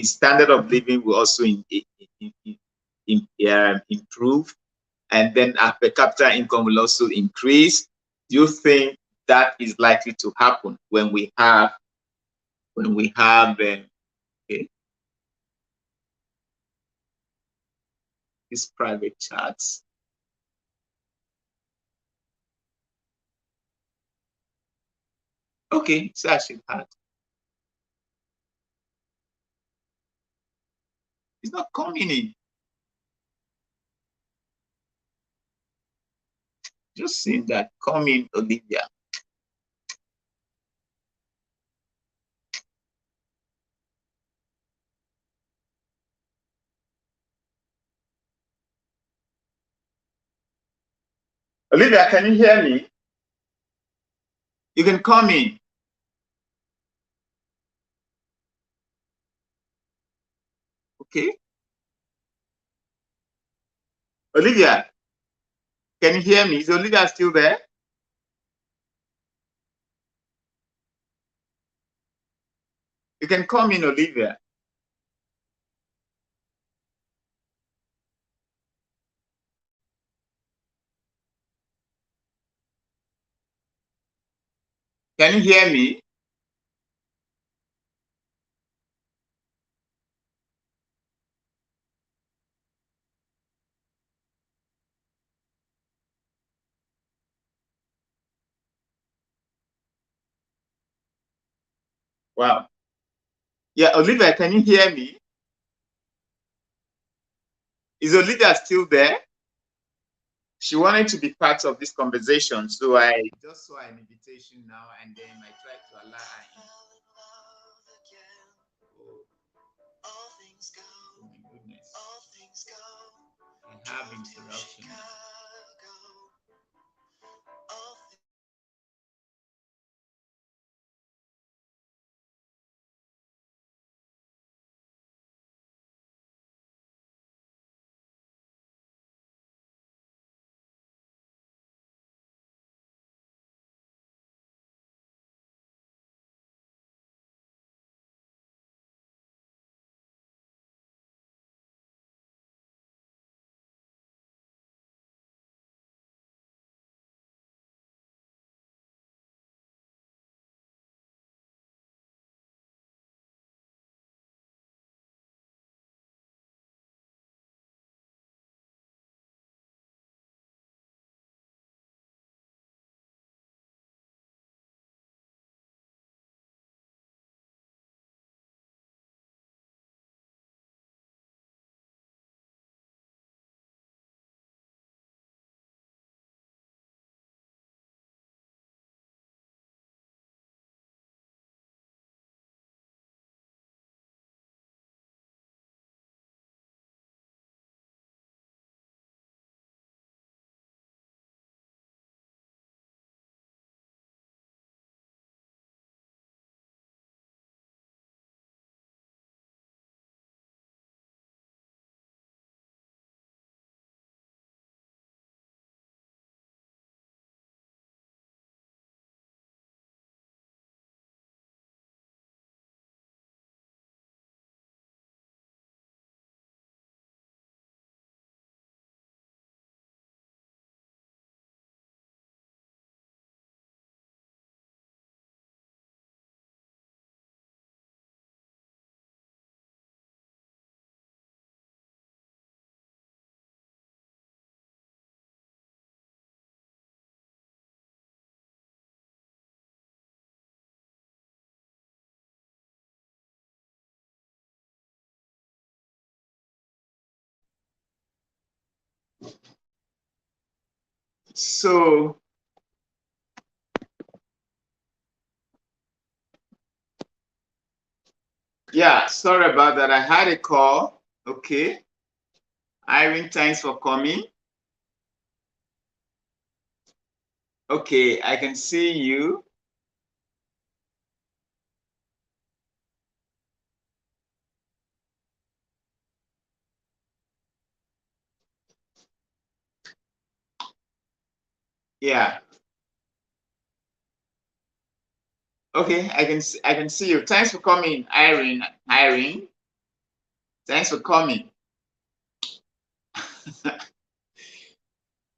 standard of living will also improve, and then our per capita income will also increase? Do you think that is likely to happen when we have okay, these private charts? Okay, so I should have. It's not coming in. Just seeing that coming, Olivia. Olivia, can you hear me? You can come in. Okay. Olivia, can you hear me? Is Olivia still there? You can come in, Olivia. Can you hear me? Wow. Yeah, Olivia, can you hear me? Is Olivia still there? She wanted to be part of this conversation, so I just saw an invitation now, and then I tried to allow her in. Oh my goodness. I have interruption. So yeah, sorry about that. I had a call. Okay. Irene, thanks for coming. Okay, I can see you. Yeah. Okay, I can see you. Thanks for coming, Irene. Irene, thanks for coming.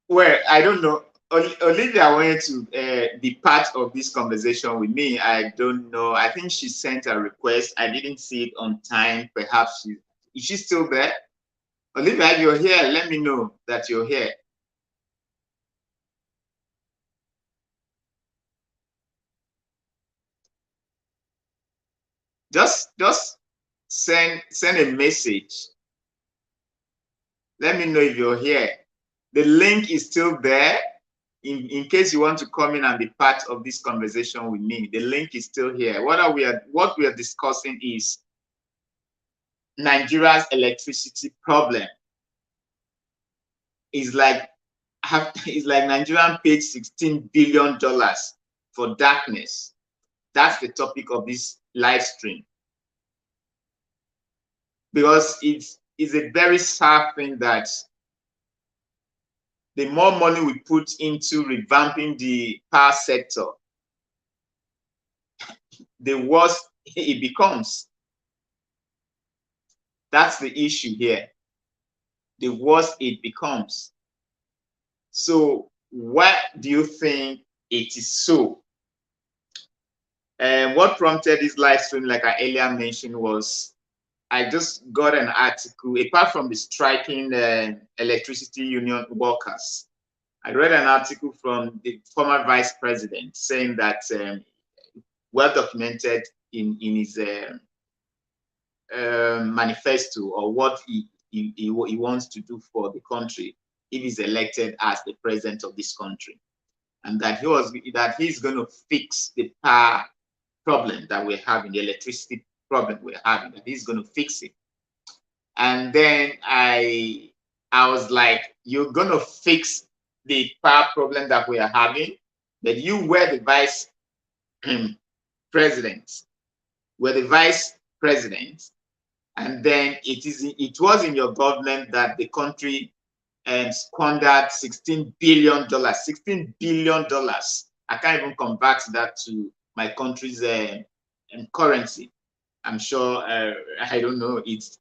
Well, I don't know. Olivia wanted to be part of this conversation with me. I don't know. I think she sent a request. I didn't see it on time. Perhaps is she still there? Olivia, you're here. Let me know that you're here. Just send a message. Let me know if you're here. The link is still there. In case you want to come in and be part of this conversation with me, the link is still here. What we are discussing is Nigeria's electricity problem. Is like Nigerian paid $16 billion for darkness. That's the topic of this live stream. Because it's a very sad thing that the more money we put into revamping the power sector, the worse it becomes. That's the issue here. The worse it becomes. So why do you think it is so? And what prompted this live stream, like I earlier mentioned, was I just got an article, apart from the striking electricity union workers. I read an article from the former vice president saying that, well documented in his manifesto, or what he wants to do for the country if he's elected as the president of this country, and that he's going to fix the power problem that we're having, the electricity problem we're having, that he's going to fix it. And then I was like, you're going to fix the power problem that we are having, that you were the vice president, were the vice president, and then it was in your government that the country squandered $16 billion. $16 billion. I can't even convert that to my country's currency. I'm sure, I don't know, it's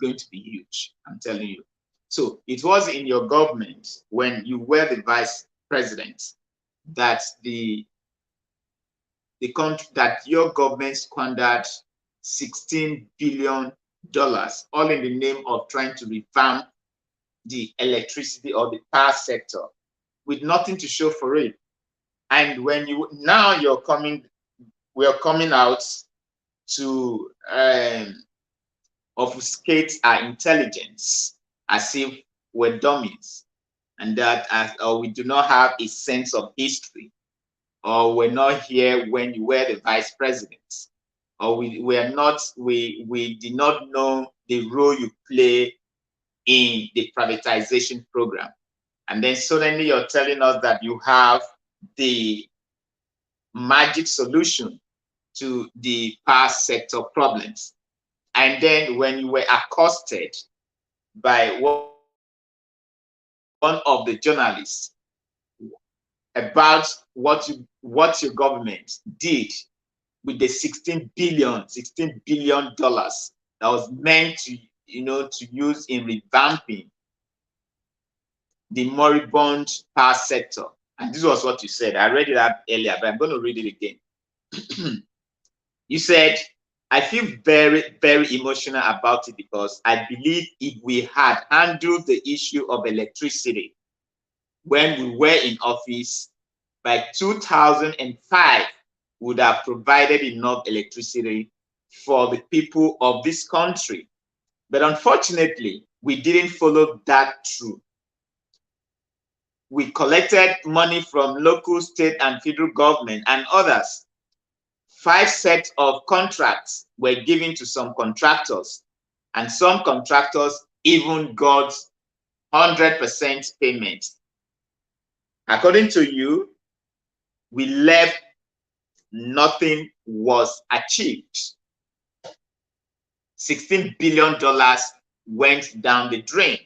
going to be huge, I'm telling you. So it was in your government, when you were the vice president, that that your government squandered $16 billion, all in the name of trying to revamp the electricity or the power sector, with nothing to show for it. And when we're coming out to obfuscate our intelligence as if we're dummies, and that or we do not have a sense of history, or we're not here when you were the vice president, or we did not know the role you play in the privatization program. And then suddenly you're telling us that you have the magic solution to the power sector problems. And then when you were accosted by one of the journalists about what your government did with the $16 billion that was meant to use in revamping the moribund power sector. And this was what you said. I read it out earlier, but I'm going to read it again. You said, I feel very, very emotional about it, because I believe if we had handled the issue of electricity when we were in office, by 2005, we would have provided enough electricity for the people of this country. But unfortunately, we didn't follow that through. we collected money from local, state, and federal government and others. 5 sets of contracts were given to some contractors, and some contractors even got 100% payment. According to you, we left, nothing was achieved. $16 billion went down the drain.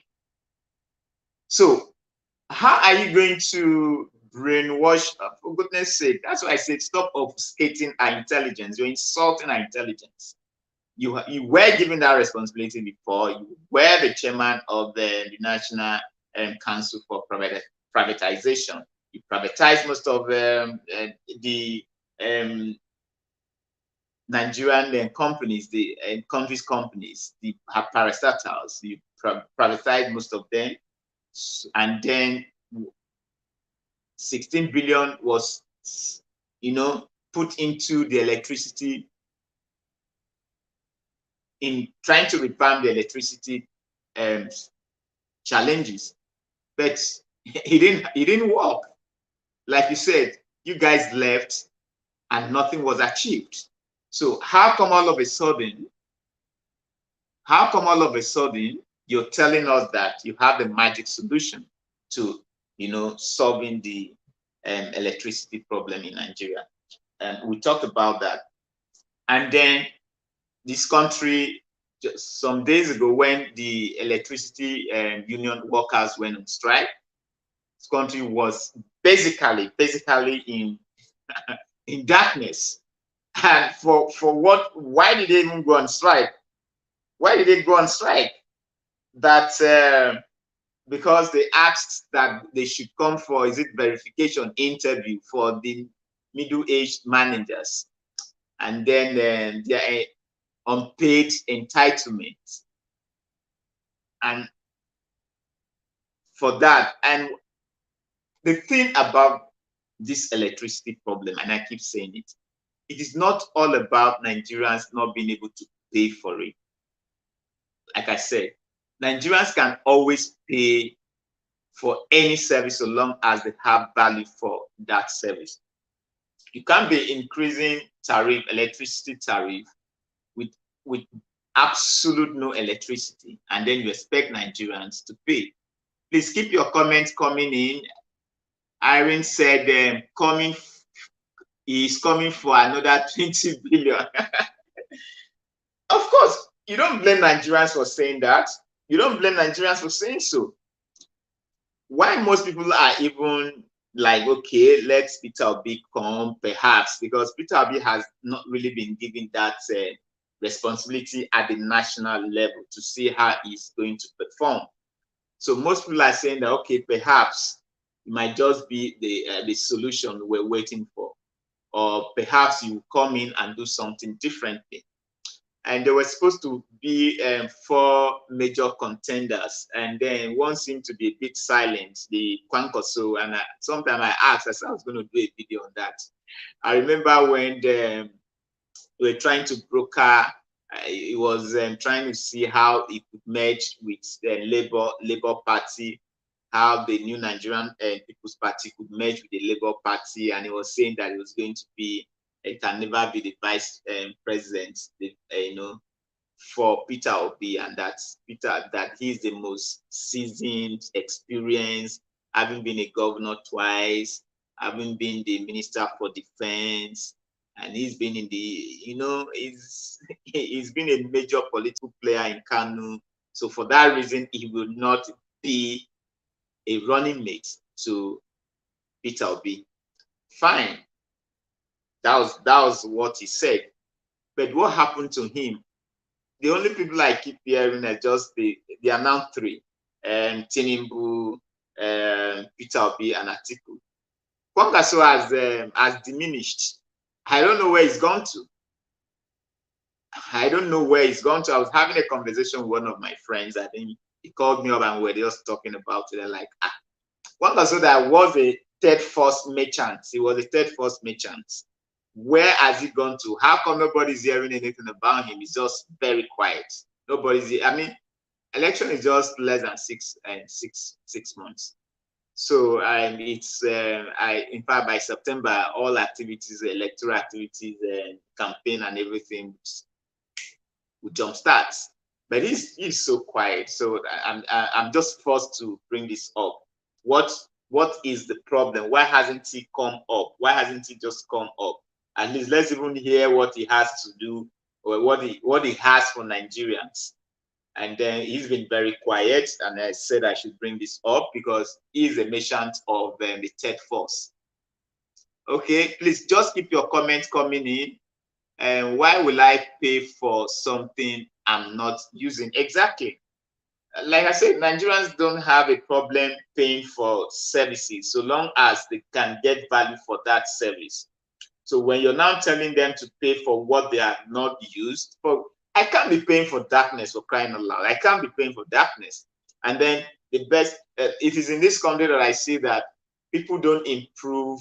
So how are you going to brainwash, for goodness sake? That's why I said stop obfuscating our intelligence. You're insulting our intelligence. You were given that responsibility before. You were the chairman of the National Council for Privatization. You privatized most of the Nigerian companies, the country's companies, the parastatals. You privatized most of them, and then 16 billion was, put into the electricity, in trying to reform the electricity challenges, but it didn't work. Like you said, you guys left and nothing was achieved. So how come all of a sudden you're telling us that you have the magic solution to solving the electricity problem in Nigeria? And we talked about that. And then this country, just some days ago, when the electricity union workers went on strike, this country was basically in in darkness. And for what? Why did they even go on strike? Why did they go on strike? That because they asked that they should come for, is it verification interview for the middle-aged managers, and then their unpaid entitlement, and for that. And the thing about this electricity problem, and I keep saying it, it is not all about Nigerians not being able to pay for it. Like I said, Nigerians can always pay for any service so long as they have value for that service. You can't be increasing tariff, electricity tariff, with absolute no electricity, and then you expect Nigerians to pay. Please keep your comments coming in. Irene said he's coming for another 20 billion. Of course, you don't blame Nigerians for saying that. You don't blame Nigerians for saying so. Why most people are even like, okay, let Peter Obi come, perhaps, because Peter Obi has not really been given that responsibility at the national level to see how he's going to perform. So most people are saying that, okay, perhaps it might just be the solution we're waiting for, or perhaps you come in and do something differently. And there were supposed to be 4 major contenders, and then one seemed to be a bit silent, the Kwankoso. And sometimes I asked, I said I was going to do a video on that. I remember when we were trying to broker, it was trying to see how it could merge with the Labour Party, how the new Nigerian People's Party could merge with the Labour Party, and he was saying that it was going to be, it can never be the vice president, for Peter Obi, and that he's the most seasoned, experienced, having been a governor twice, having been the minister for defense, and he's been in the, he's been a major political player in Kano. So for that reason, he will not be a running mate to Peter Obi. Fine. That was what he said. But what happened to him? The only people I keep hearing are just the announced 3, Tinubu, Peter Obi, and Atiku. Kwangaso has diminished. I don't know where he's gone to. I don't know where he's gone to. I was having a conversation with one of my friends. I think he called me up and we were just talking about it. They're like, Kwangaso that was a third force merchant. He was a third force merchant. Where has he gone to? How come nobody's hearing anything about him? He's just very quiet. Nobody's. I mean, election is just less than 6 months. So it's in fact by September, all activities, electoral activities, campaign and everything will jumpstart. But he's so quiet. So I'm just forced to bring this up. What is the problem? Why hasn't he come up? Why hasn't he just come up? At least let's even hear what he has to do, or what he has for Nigerians. And then he's been very quiet, and I said I should bring this up because he's a merchant of the third force. Okay, please just keep your comments coming in. And why will I pay for something I'm not using? Exactly. Like I said, Nigerians don't have a problem paying for services so long as they can get value for that service. So when you're now telling them to pay for what they are not used for, I can't be paying for darkness, for crying out loud. I can't be paying for darkness. And then the best, it is in this country that I see that people don't improve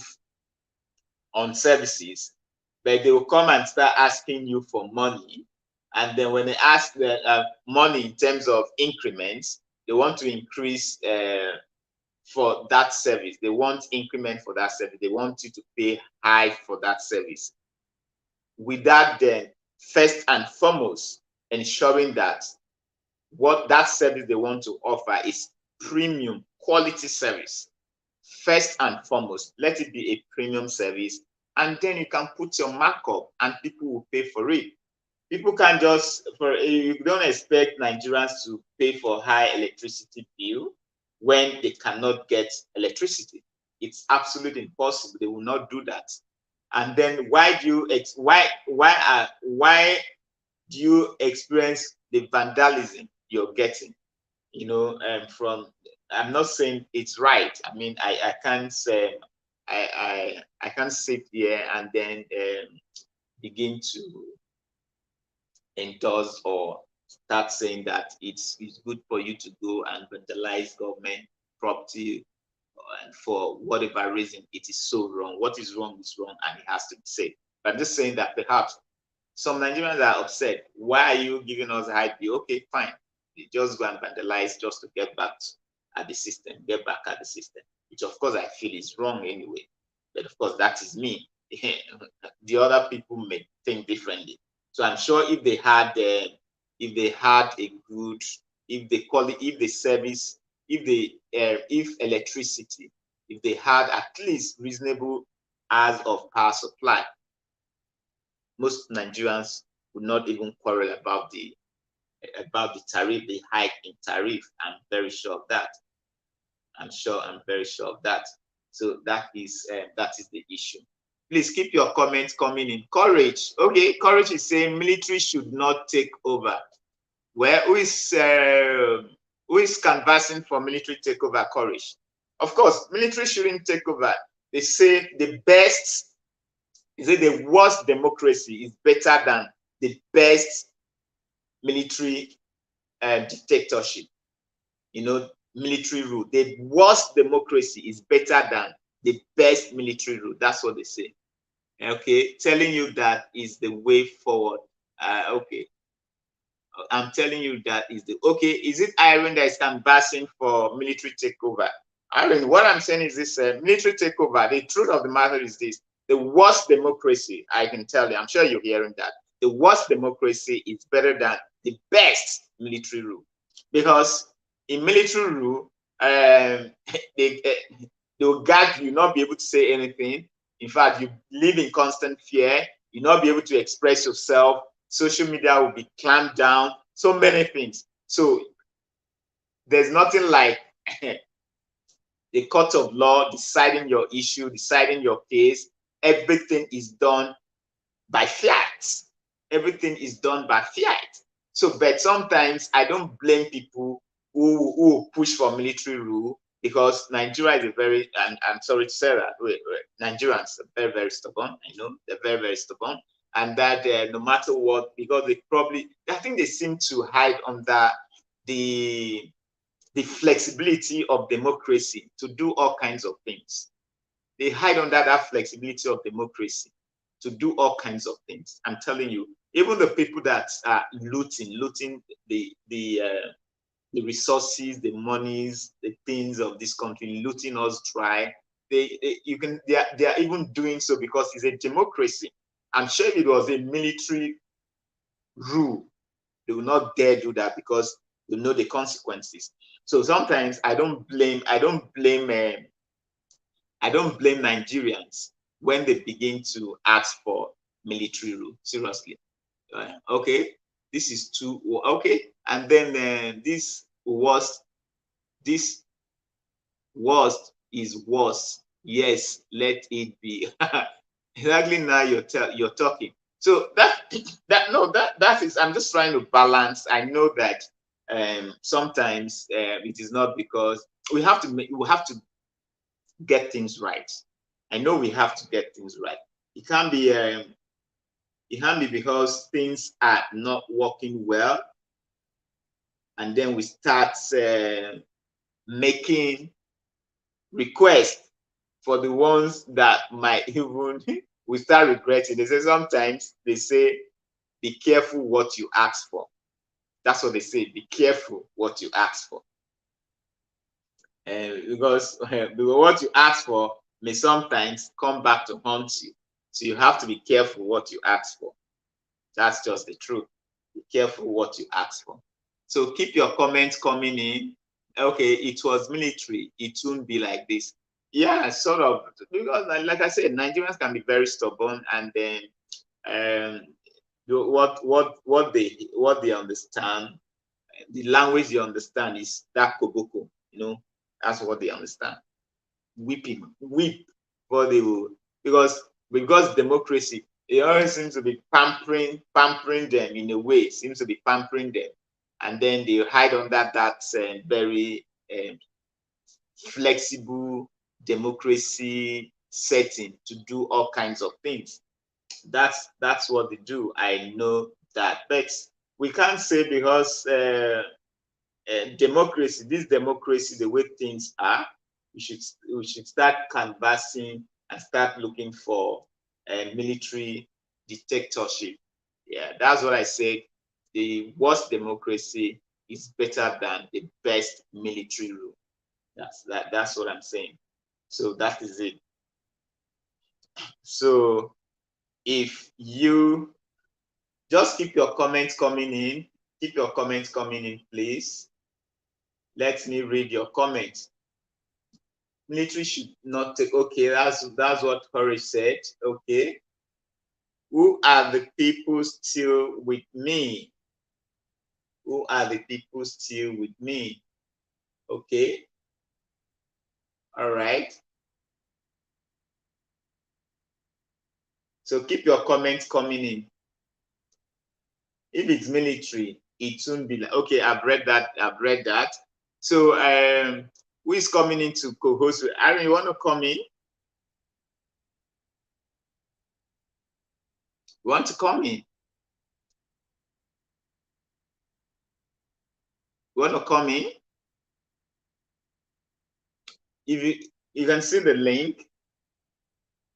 on services, but they will come and start asking you for money. And then when they ask the money in terms of increments, they want to increase for that service. They want increment for that service. They want you to pay high for that service. Without then, first and foremost, ensuring that what that service they want to offer is premium quality service. First and foremost, let it be a premium service, and then you can put your markup and people will pay for it. People can't just, you don't expect Nigerians to pay for high electricity bill when they cannot get electricity. It's absolutely impossible. They will not do that. And then why do you experience the vandalism you're getting? From, I'm not saying it's right. I mean, I can't say I can't sit here and then begin to endorse or start saying that it's good for you to go and vandalize government property, and for whatever reason it is so wrong. What is wrong is wrong, and it has to be said. But I'm just saying that perhaps some Nigerians are upset. Why are you giving us a high bill? Okay, fine. You just go and vandalize just to get back at the system, get back at the system, which of course I feel is wrong anyway. But of course, that is me. The other people may think differently. So I'm sure if they had a good, if they call it, if the service, if electricity, if they had at least reasonable hours of power supply, most Nigerians would not even quarrel about the tariff, the hike in tariff. I'm very sure of that. I'm very sure of that. So that is the issue. Please keep your comments coming in. Courage. Okay, Courage is saying military should not take over. Well, who is canvassing for military takeover? Courage. Of course, military shouldn't take over. They say the worst democracy is better than the best military dictatorship. Military rule. The worst democracy is better than the best military rule. That's what they say. Okay, telling you that is the way forward. Okay, I'm telling you that is the okay. Is it Iron that is canvassing for military takeover? Iron, what I'm saying is this: military takeover. The truth of the matter is this: the worst democracy. I can tell you. I'm sure you're hearing that. The worst democracy is better than the best military rule, because in military rule, they will gag you, not be able to say anything. In fact, you live in constant fear. You not be able to express yourself. Social media will be clamped down. So many things. So there's nothing like the court of law deciding your issue, deciding your case. Everything is done by fiat. Everything is done by fiat. So, but sometimes I don't blame people who push for military rule, because Nigeria is a very, and I'm sorry to say that, Nigerians are very, very stubborn. I know they're very, very stubborn. And that no matter what, because I think they seem to hide under the flexibility of democracy to do all kinds of things. They hide under that flexibility of democracy to do all kinds of things. I'm telling you, even the people that are looting the resources, the monies, the things of this country, looting us dry. They are even doing so because it's a democracy. I'm sure if it was a military rule, they will not dare do that because they know the consequences. So sometimes I don't blame Nigerians when they begin to ask for military rule. Seriously, okay, this is too okay, and then this worst is worse. Yes, let it be. Exactly, now you're talking. So that is, I'm just trying to balance. I know that sometimes it is not because we have to get things right. I know we have to get things right. It can't be because things are not working well, and then we start making requests for the ones that might even we start regretting. They say sometimes they say, "Be careful what you ask for." That's what they say. Be careful what you ask for, because what you ask for may sometimes come back to haunt you. So you have to be careful what you ask for. That's just the truth. Be careful what you ask for. So keep your comments coming in. Okay, it was military. It won't be like this. Yeah, sort of. Because, like I said, Nigerians can be very stubborn, and then um, what they understand, the language they understand is that koboko. That's what they understand. Weep, but they will, because democracy, it always seems to be pampering them in a way. It seems to be pampering them, and then they hide under that very flexible democracy setting to do all kinds of things. That's what they do. I know that, but we can't say because democracy, this democracy, the way things are, we should start canvassing and start looking for military dictatorship. Yeah, that's what I said. The worst democracy is better than the best military rule. That's what I'm saying. So that is it. So if you just keep your comments coming in, please. Let me read your comments. Military should not take. Okay, that's what Courage said. Okay, who are the people still with me? Who are the people still with me? Okay, all right. So keep your comments coming in. If it's military, it won't be like, okay, I've read that. So who is coming in to co-host? Aaron, you want to come in? You want to come in? You want to come in? If you can see the link,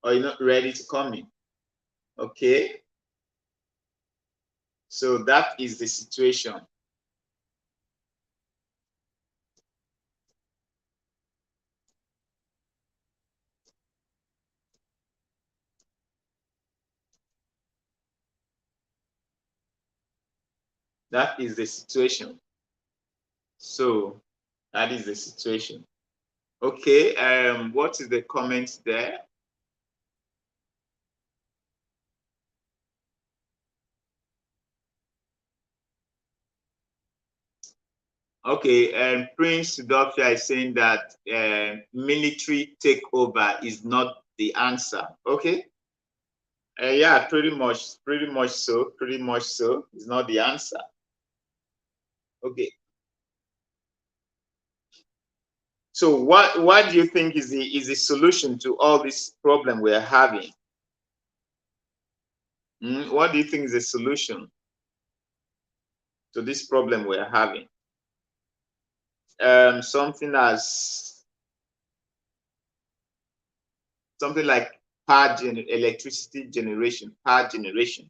or you're not ready to come in. Okay. So that is the situation. That is the situation. So that is the situation. Okay. What is the comment there? Okay, and Prince Dofia is saying that military takeover is not the answer. Okay, yeah, pretty much so. It's not the answer. Okay, so what do you think is the solution to all this problem we are having? What do you think is the solution to this problem we are having? Something like electricity generation, power generation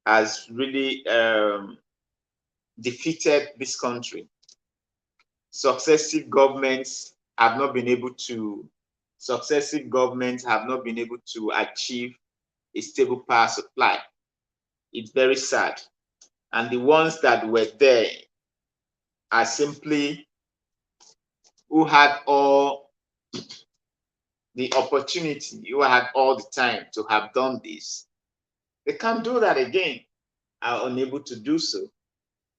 has really defeated this country. successive governments have not been able to achieve a stable power supply. It's very sad. And the ones that were there are simply who had all the opportunity, who had all the time to have done this. They can't do that again, are unable to do so.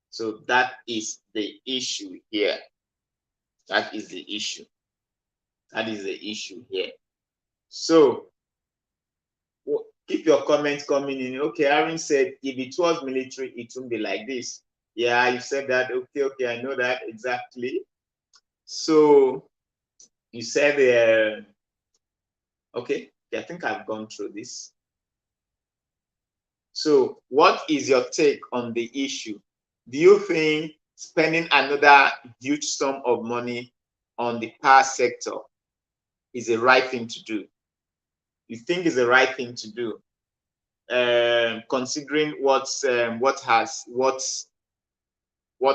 So that is the issue here. That is the issue. That is the issue here. So keep your comments coming in. Okay, Aaron said if it was military, it wouldn't be like this. Yeah, you said that. Okay, I know that exactly. So you said, okay, I think I've gone through this. So what is your take on the issue? Do you think spending another huge sum of money on the power sector is the right thing to do? You think is the right thing to do, considering what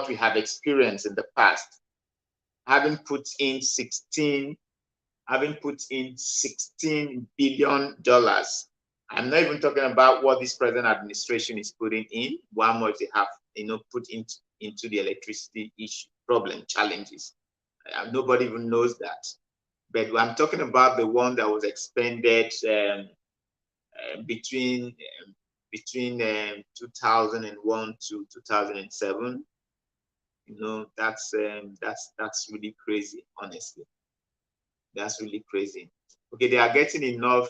we have experienced in the past, having put in $16 billion. I'm not even talking about what this present administration is putting in, how much they have, put into the electricity issue, challenges. Nobody even knows that. But I'm talking about the one that was expended between 2001 to 2007. That's really crazy, honestly. That's really crazy. Okay, they are getting enough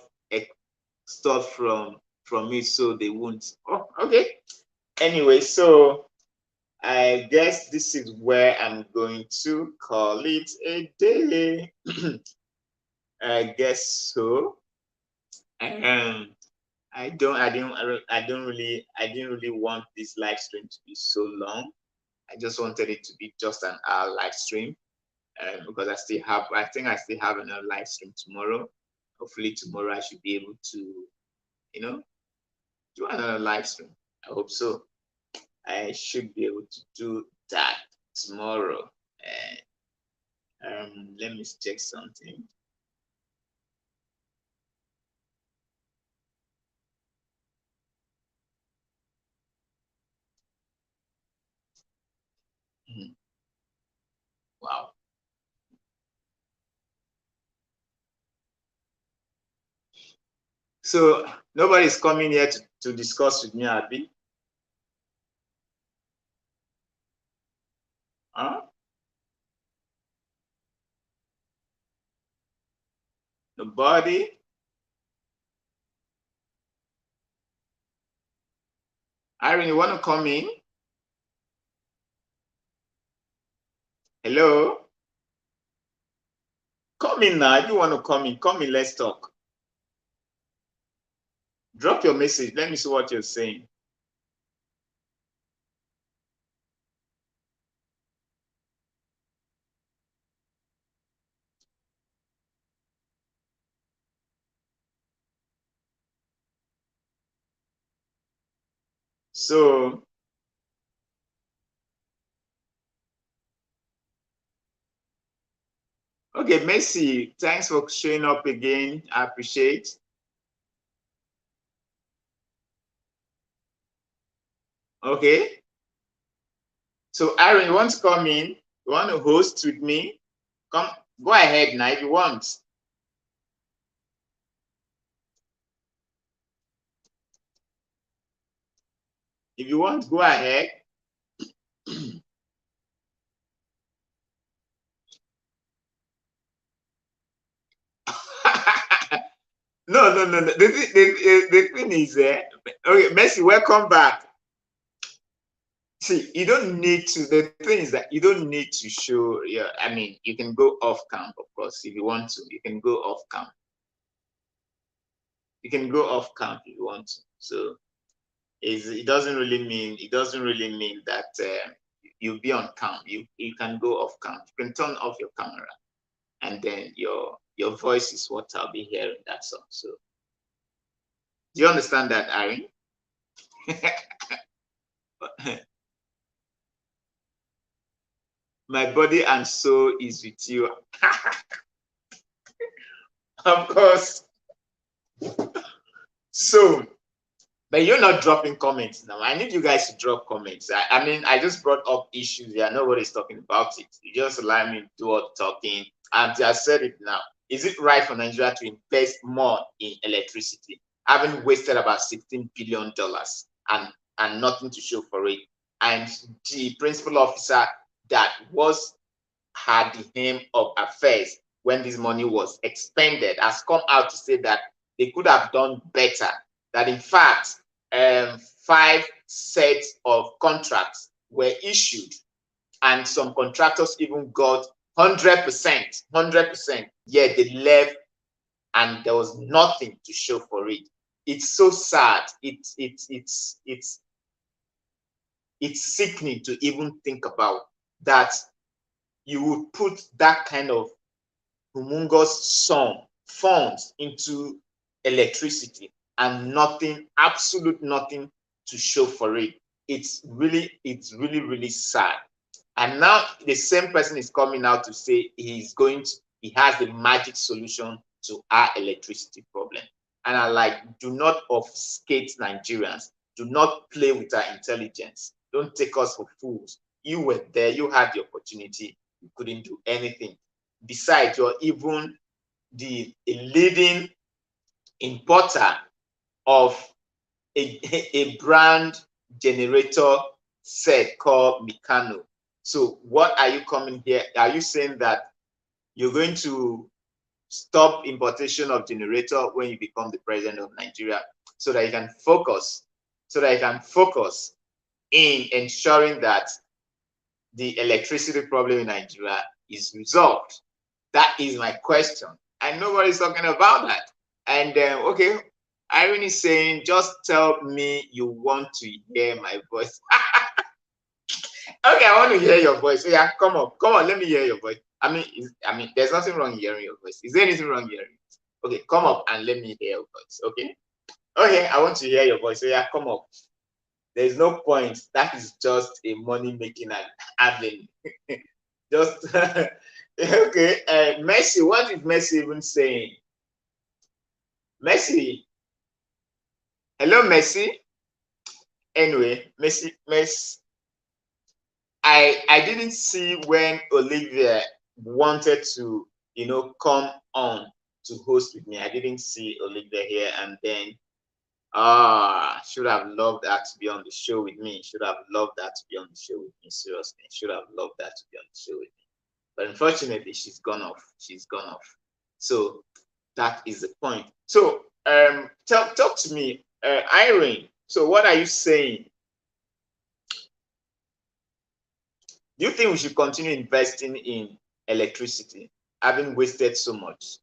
stuff from it, so they won't. Oh, okay. Anyway, so I guess this is where I'm going to call it a day. I guess so. I didn't really want this live stream to be so long. I just wanted it to be just an hour live stream, because I think I still have another live stream tomorrow. Hopefully tomorrow I should be able to, do another live stream. I hope so. I should be able to do that tomorrow. Let me check something. Wow. So nobody's coming here to discuss with me, Abby. Huh? Nobody? Irene, you want to come in? Hello? Come in now. If you want to come in, let's talk. Drop your message. Let me see what you're saying. So, okay, Messi, thanks for showing up again. I appreciate. Okay. So, Aaron, you want to come in? You want to host with me? Come, go ahead now if you want. If you want, go ahead. No. The thing is, okay, Messi, welcome back. See, you don't need to. The thing is that you don't need to show. Yeah, I mean, you can go off camp, of course, if you want to. You can go off camp. You can go off camp if you want to. So it doesn't really mean that you'll be on camp. You can go off camp. You can turn off your camera, and then your voice is what I'll be hearing. That's all. So do you understand that, Aaron? My body and soul is with you. Of course. So, but you're not dropping comments now. I need you guys to drop comments. I mean, I just brought up issues here. Nobody's talking about it. You just allow me to do all the talking. And I said it now. Is it right for Nigeria to invest more in electricity, having wasted about $16 billion and nothing to show for it? And the principal officer that had the aim of affairs when this money was expended has come out to say that they could have done better. That in fact, 5 sets of contracts were issued, and some contractors even got 100%, 100%. Yet they left, and there was nothing to show for it. It's so sad. It's sickening to even think about that. You would put that kind of humongous funds into electricity and nothing, absolute nothing to show for it. It's really, really sad. And now the same person is coming out to say he has the magic solution to our electricity problem. And I like, do not obfuscate Nigerians. Do not play with our intelligence. Don't take us for fools. You were there, you had the opportunity, you couldn't do anything. Besides, you're even the leading importer of a brand generator set called Mikano. So what are you coming here? Are you saying that you're going to stop importation of generator when you become the president of Nigeria so that you can focus in ensuring that the electricity problem in Nigeria is resolved? That is my question. And nobody's talking about that. And okay, Irene is saying, just tell me you want to hear my voice. Okay, I want to hear your voice. So yeah, come on, let me hear your voice. I mean, there's nothing wrong in hearing your voice. Is there anything wrong in hearing it? Okay, come up and let me hear your voice. Okay, I want to hear your voice. So yeah, come up. There's no point. That is just a money-making avenue. Just okay. Messi, what is Messi even saying? Messi, hello, Messi. Anyway, Messi, I didn't see when Olivia wanted to, come on to host with me. I didn't see Olivia here, and then should have loved that to be on the show with me. Should have loved that to be on the show with me. Seriously, should have loved that to be on the show with me. But unfortunately, she's gone off. So that is the point. So talk to me, Irene. So what are you saying? Do you think we should continue investing in electricity, having wasted so much?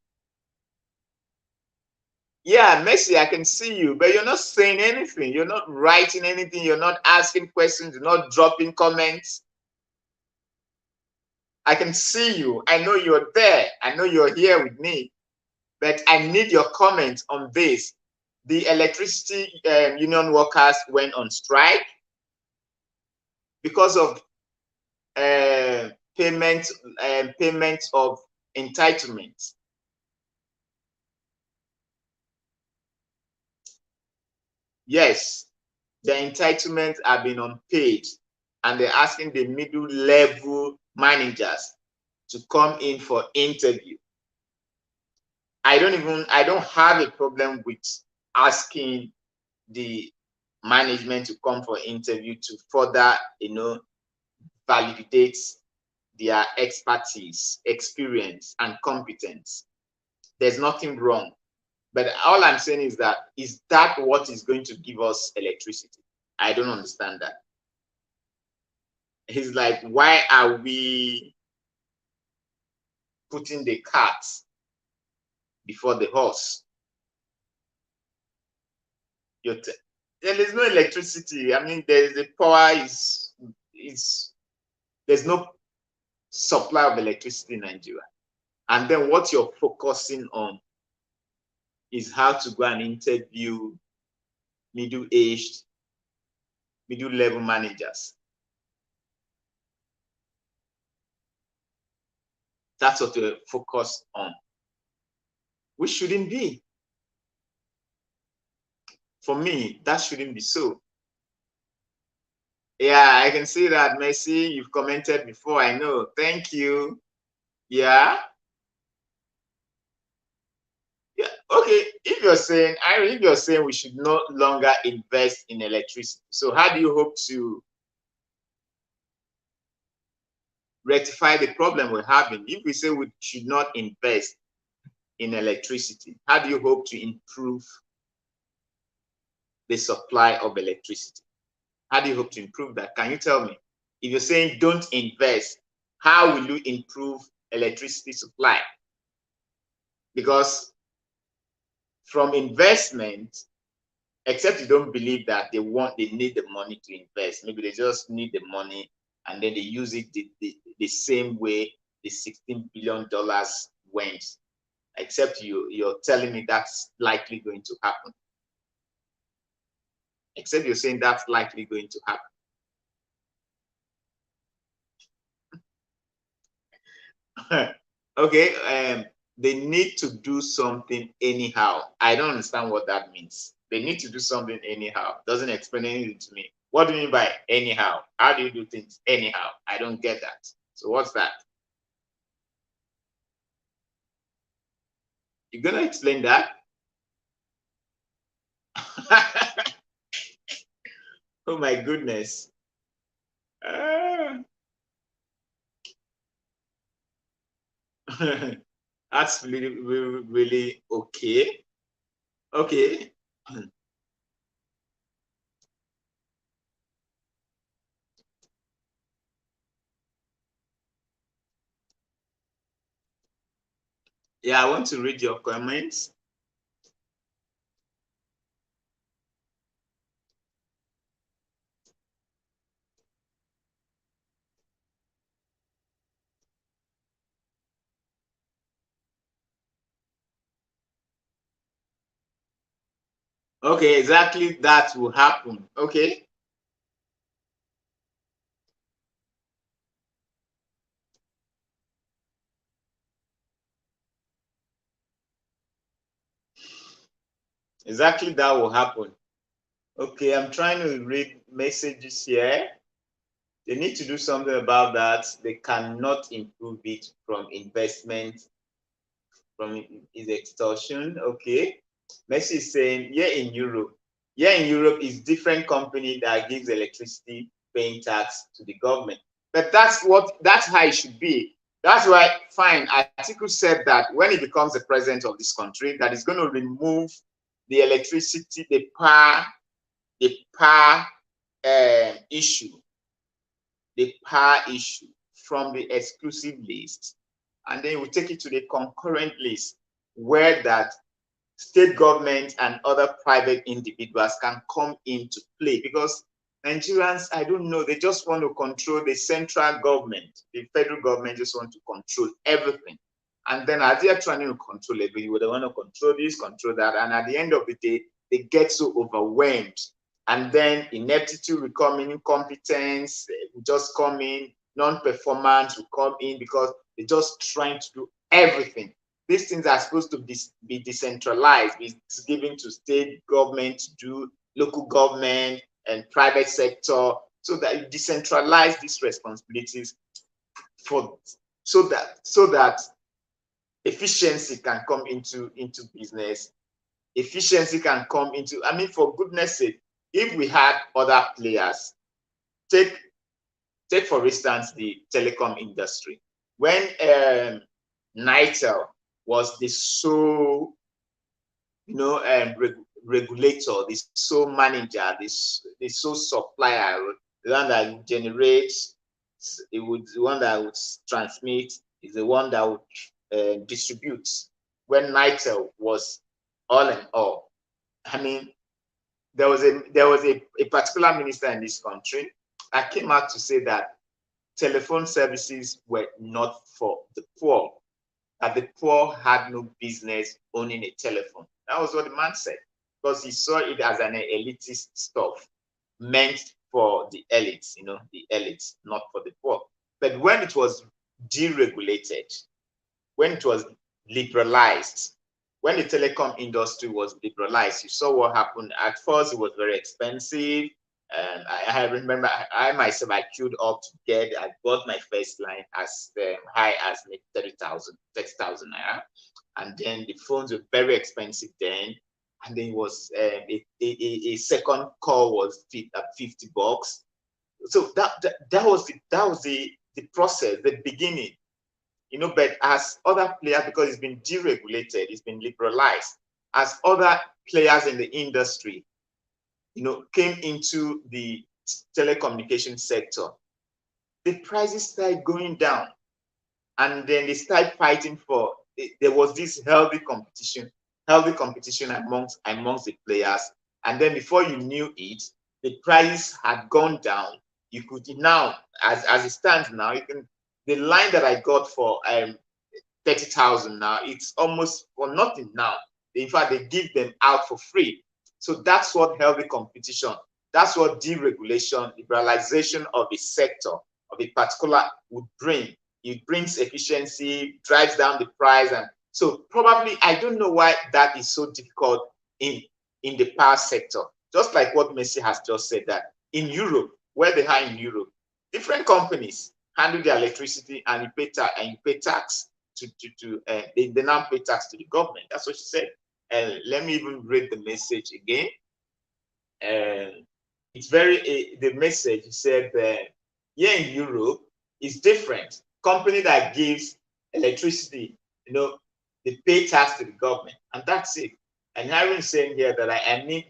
Yeah, Messi, I can see you, but you're not saying anything. You're not writing anything. You're not asking questions. You're not dropping comments. I can see you. I know you're there. I know you're here with me. But I need your comment on this. The electricity union workers went on strike because of payment of entitlements. Yes, the entitlements have been unpaid, and they're asking the middle level managers to come in for interview. I don't have a problem with asking the management to come for interview to further, validate their expertise, experience, and competence. There's nothing wrong. But all I'm saying is that what is going to give us electricity? I don't understand that. He's like, why are we putting the cart before the horse? There is no electricity. I mean, the power there's no supply of electricity in Nigeria. And then what you're focusing on is how to go and interview middle-aged, middle-level managers. That's what we're focused on. We shouldn't be. For me, that shouldn't be so. Yeah, I can see that, Messi. You've commented before. I know. Thank you. Yeah. Yeah. Okay. If you're saying we should no longer invest in electricity, so how do you hope to rectify the problem we're having? If we say we should not invest in electricity, how do you hope to improve the supply of electricity? How do you hope to improve that? Can you tell me? If you're saying don't invest, how will you improve electricity supply? Because from investment, except you don't believe that they need the money to invest. Maybe they just need the money and then they use it the same way the $16 billion went. Except you're telling me that's likely going to happen. Except you're saying that's likely going to happen. Okay, they need to do something anyhow. I don't understand what that means. They need to do something anyhow. Doesn't explain anything to me. What do you mean by anyhow? How do you do things anyhow? I don't get that. So what's that? You're gonna explain that? Oh my goodness. That's really okay. Okay. Yeah, I want to read your comments. Okay, exactly that will happen. Okay. Exactly that will happen. Okay, I'm trying to read messages here. They need to do something about that. They cannot improve it from investment, from is extortion. Okay. Messi is saying, yeah, in Europe is different company that gives electricity paying tax to the government. But that's how it should be. That's why, fine, Atiku said that when he becomes the president of this country, that is going to remove the electricity, the power issue, the power issue from the exclusive list, and then we take it to the concurrent list, where that state government and other private individuals can come into play. Because Nigerians, I don't know, they just want to control the central government. The federal government just want to control everything. And then as they're trying to control everything, they want to control this, control that. And at the end of the day, they get so overwhelmed. And then ineptitude will come in, incompetence will just come in, non-performance will come in, because they're just trying to do everything. These things are supposed to be decentralized, be given to state government to do, local government and private sector, so that you decentralize these responsibilities for so that efficiency can come into business. Efficiency can come into, I mean, for goodness sake, if we had other players, take for instance the telecom industry. When Nitel was the sole, regulator, the sole manager, the sole supplier, the one that generates, the one that would transmit, is the one that would distribute. When Nitel was all in all, I mean, there was a particular minister in this country that came out to say that telephone services were not for the poor, that the poor had no business owning a telephone. That was what the man said, because he saw it as an elitist stuff meant for the elites, the elites, not for the poor. But when it was deregulated, when it was liberalized, when the telecom industry was liberalized, you saw what happened. At first, it was very expensive. And I remember I myself, I queued up to get, I bought my first line as high as maybe 30,000 naira. And then the phones were very expensive then. And then it was a second call was $50. So that was the process, the beginning. But as other players, because it's been deregulated, it's been liberalized, as other players in the industry, came into the telecommunication sector, the prices started going down, and then they started fighting for. There was this healthy competition amongst the players, and then before you knew it, the prices had gone down. You could now, as it stands now, the line that I got for 30,000 now, it's almost for nothing now. In fact, they give them out for free. So that's what healthy competition, that's what deregulation, liberalization of a sector, of a particular would bring. It brings efficiency, drives down the price. And so probably, I don't know why that is so difficult in the power sector. Just like what Messi has just said, that in Europe, where they are in Europe, different companies handle their electricity and you pay tax they now pay tax to the government. That's what she said. Let me even read the message again. It's the message said here in Europe is different. Company that gives electricity, they pay tax to the government, and that's it. And Harry is saying here that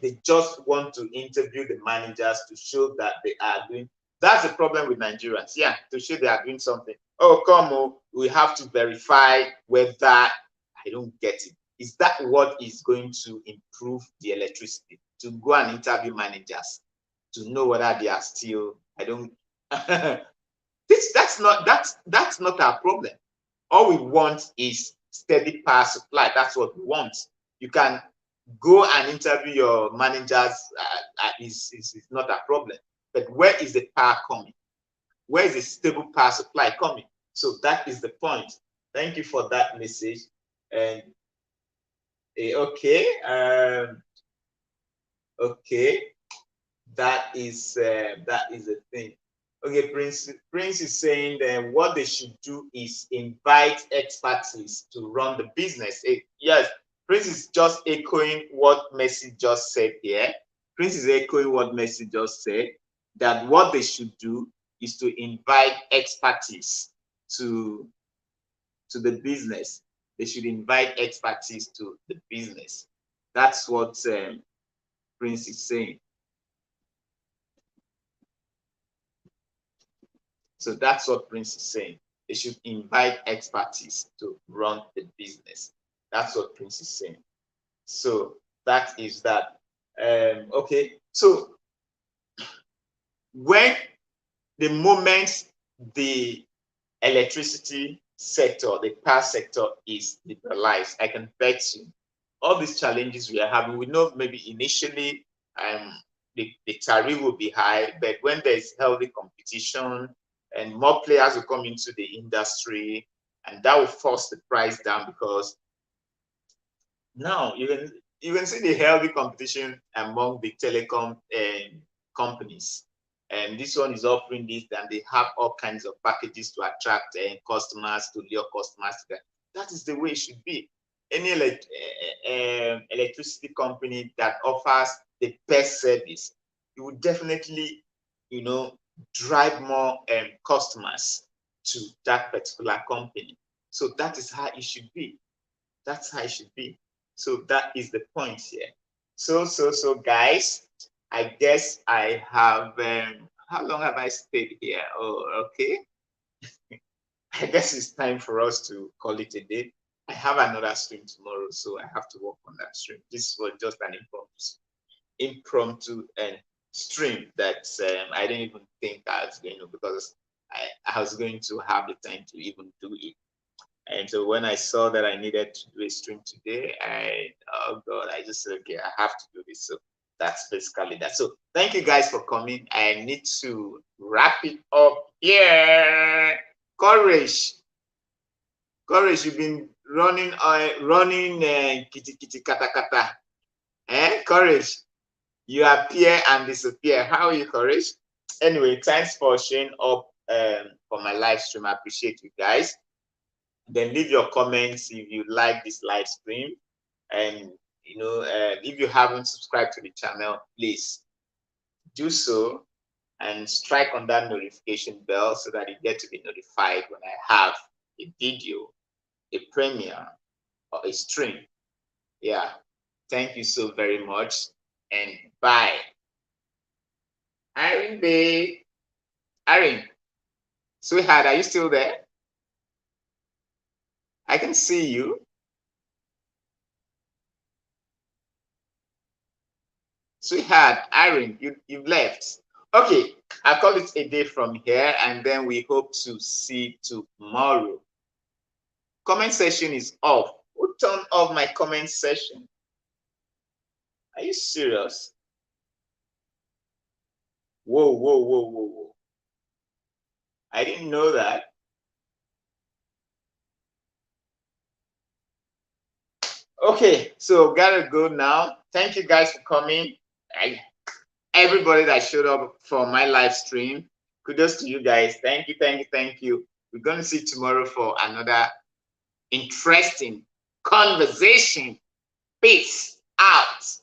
they just want to interview the managers to show that they are doing. That's the problem with Nigerians. Yeah, to show they are doing something. Oh, come on, we have to verify whether. I don't get it. Is that what is going to improve the electricity? To go and interview managers to know whether they are still. I don't. That's not our problem. All we want is steady power supply. That's what we want. You can go and interview your managers. Is not a problem. But where is the power coming? Where is the stable power supply coming? So that is the point. Thank you for that message. And okay, that is the thing. Okay, Prince is saying that what they should do is invite expertise to run the business. Yes, Prince is just echoing what Messi just said here. Prince is echoing what Messi just said, that what they should do is to invite expertise to the business. They should invite expertise to the business. That's what Prince is saying. So that's what Prince is saying. They should invite expertise to run the business. That's what Prince is saying. So that is that. Okay. So when the moment the electricity sector, the power sector is liberalized, I can bet you all these challenges we are having, we know maybe initially the tariff will be high, but when there's healthy competition and more players will come into the industry, and that will force the price down, because now you can see the healthy competition among the telecom companies. And this one is offering this, and they have all kinds of packages to attract customers, to lure customers. That is the way it should be. Any electricity company that offers the best service, it would definitely, drive more customers to that particular company. So that is how it should be. That's how it should be. So that is the point here. So guys, I guess I have, how long have I stayed here? Oh, okay. I guess it's time for us to call it a day. I have another stream tomorrow, so I have to work on that stream. This was just an impromptu stream that I didn't even think I was going to, because I was going to have the time to even do it. And so when I saw that I needed to do a stream today, oh God, I just said, okay, I have to do this. So that's basically that. So thank you guys for coming. I need to wrap it up here. Courage. Courage, you've been running kitty kitty kata kata. Courage, you appear and disappear. How are you, Courage? Anyway, thanks for showing up for my live stream. I appreciate you guys. Then leave your comments if you like this live stream, and if you haven't subscribed to the channel, please do so and strike on that notification bell so that you get to be notified when I have a video, a premiere, or a stream. Yeah, thank you so very much, and bye. Irene babe, Irene, sweetheart, are you still there? I can see you. Sweetheart, Irene, you've left. Okay, I call it a day from here, and then we hope to see tomorrow. Comment section is off. Who turned off my comment section? Are you serious? Whoa, whoa, whoa, whoa, whoa. I didn't know that. Okay, so gotta go now. Thank you guys for coming. Everybody that showed up for my live stream, kudos to you guys. Thank you, thank you, thank you. We're going to see tomorrow for another interesting conversation. Peace out.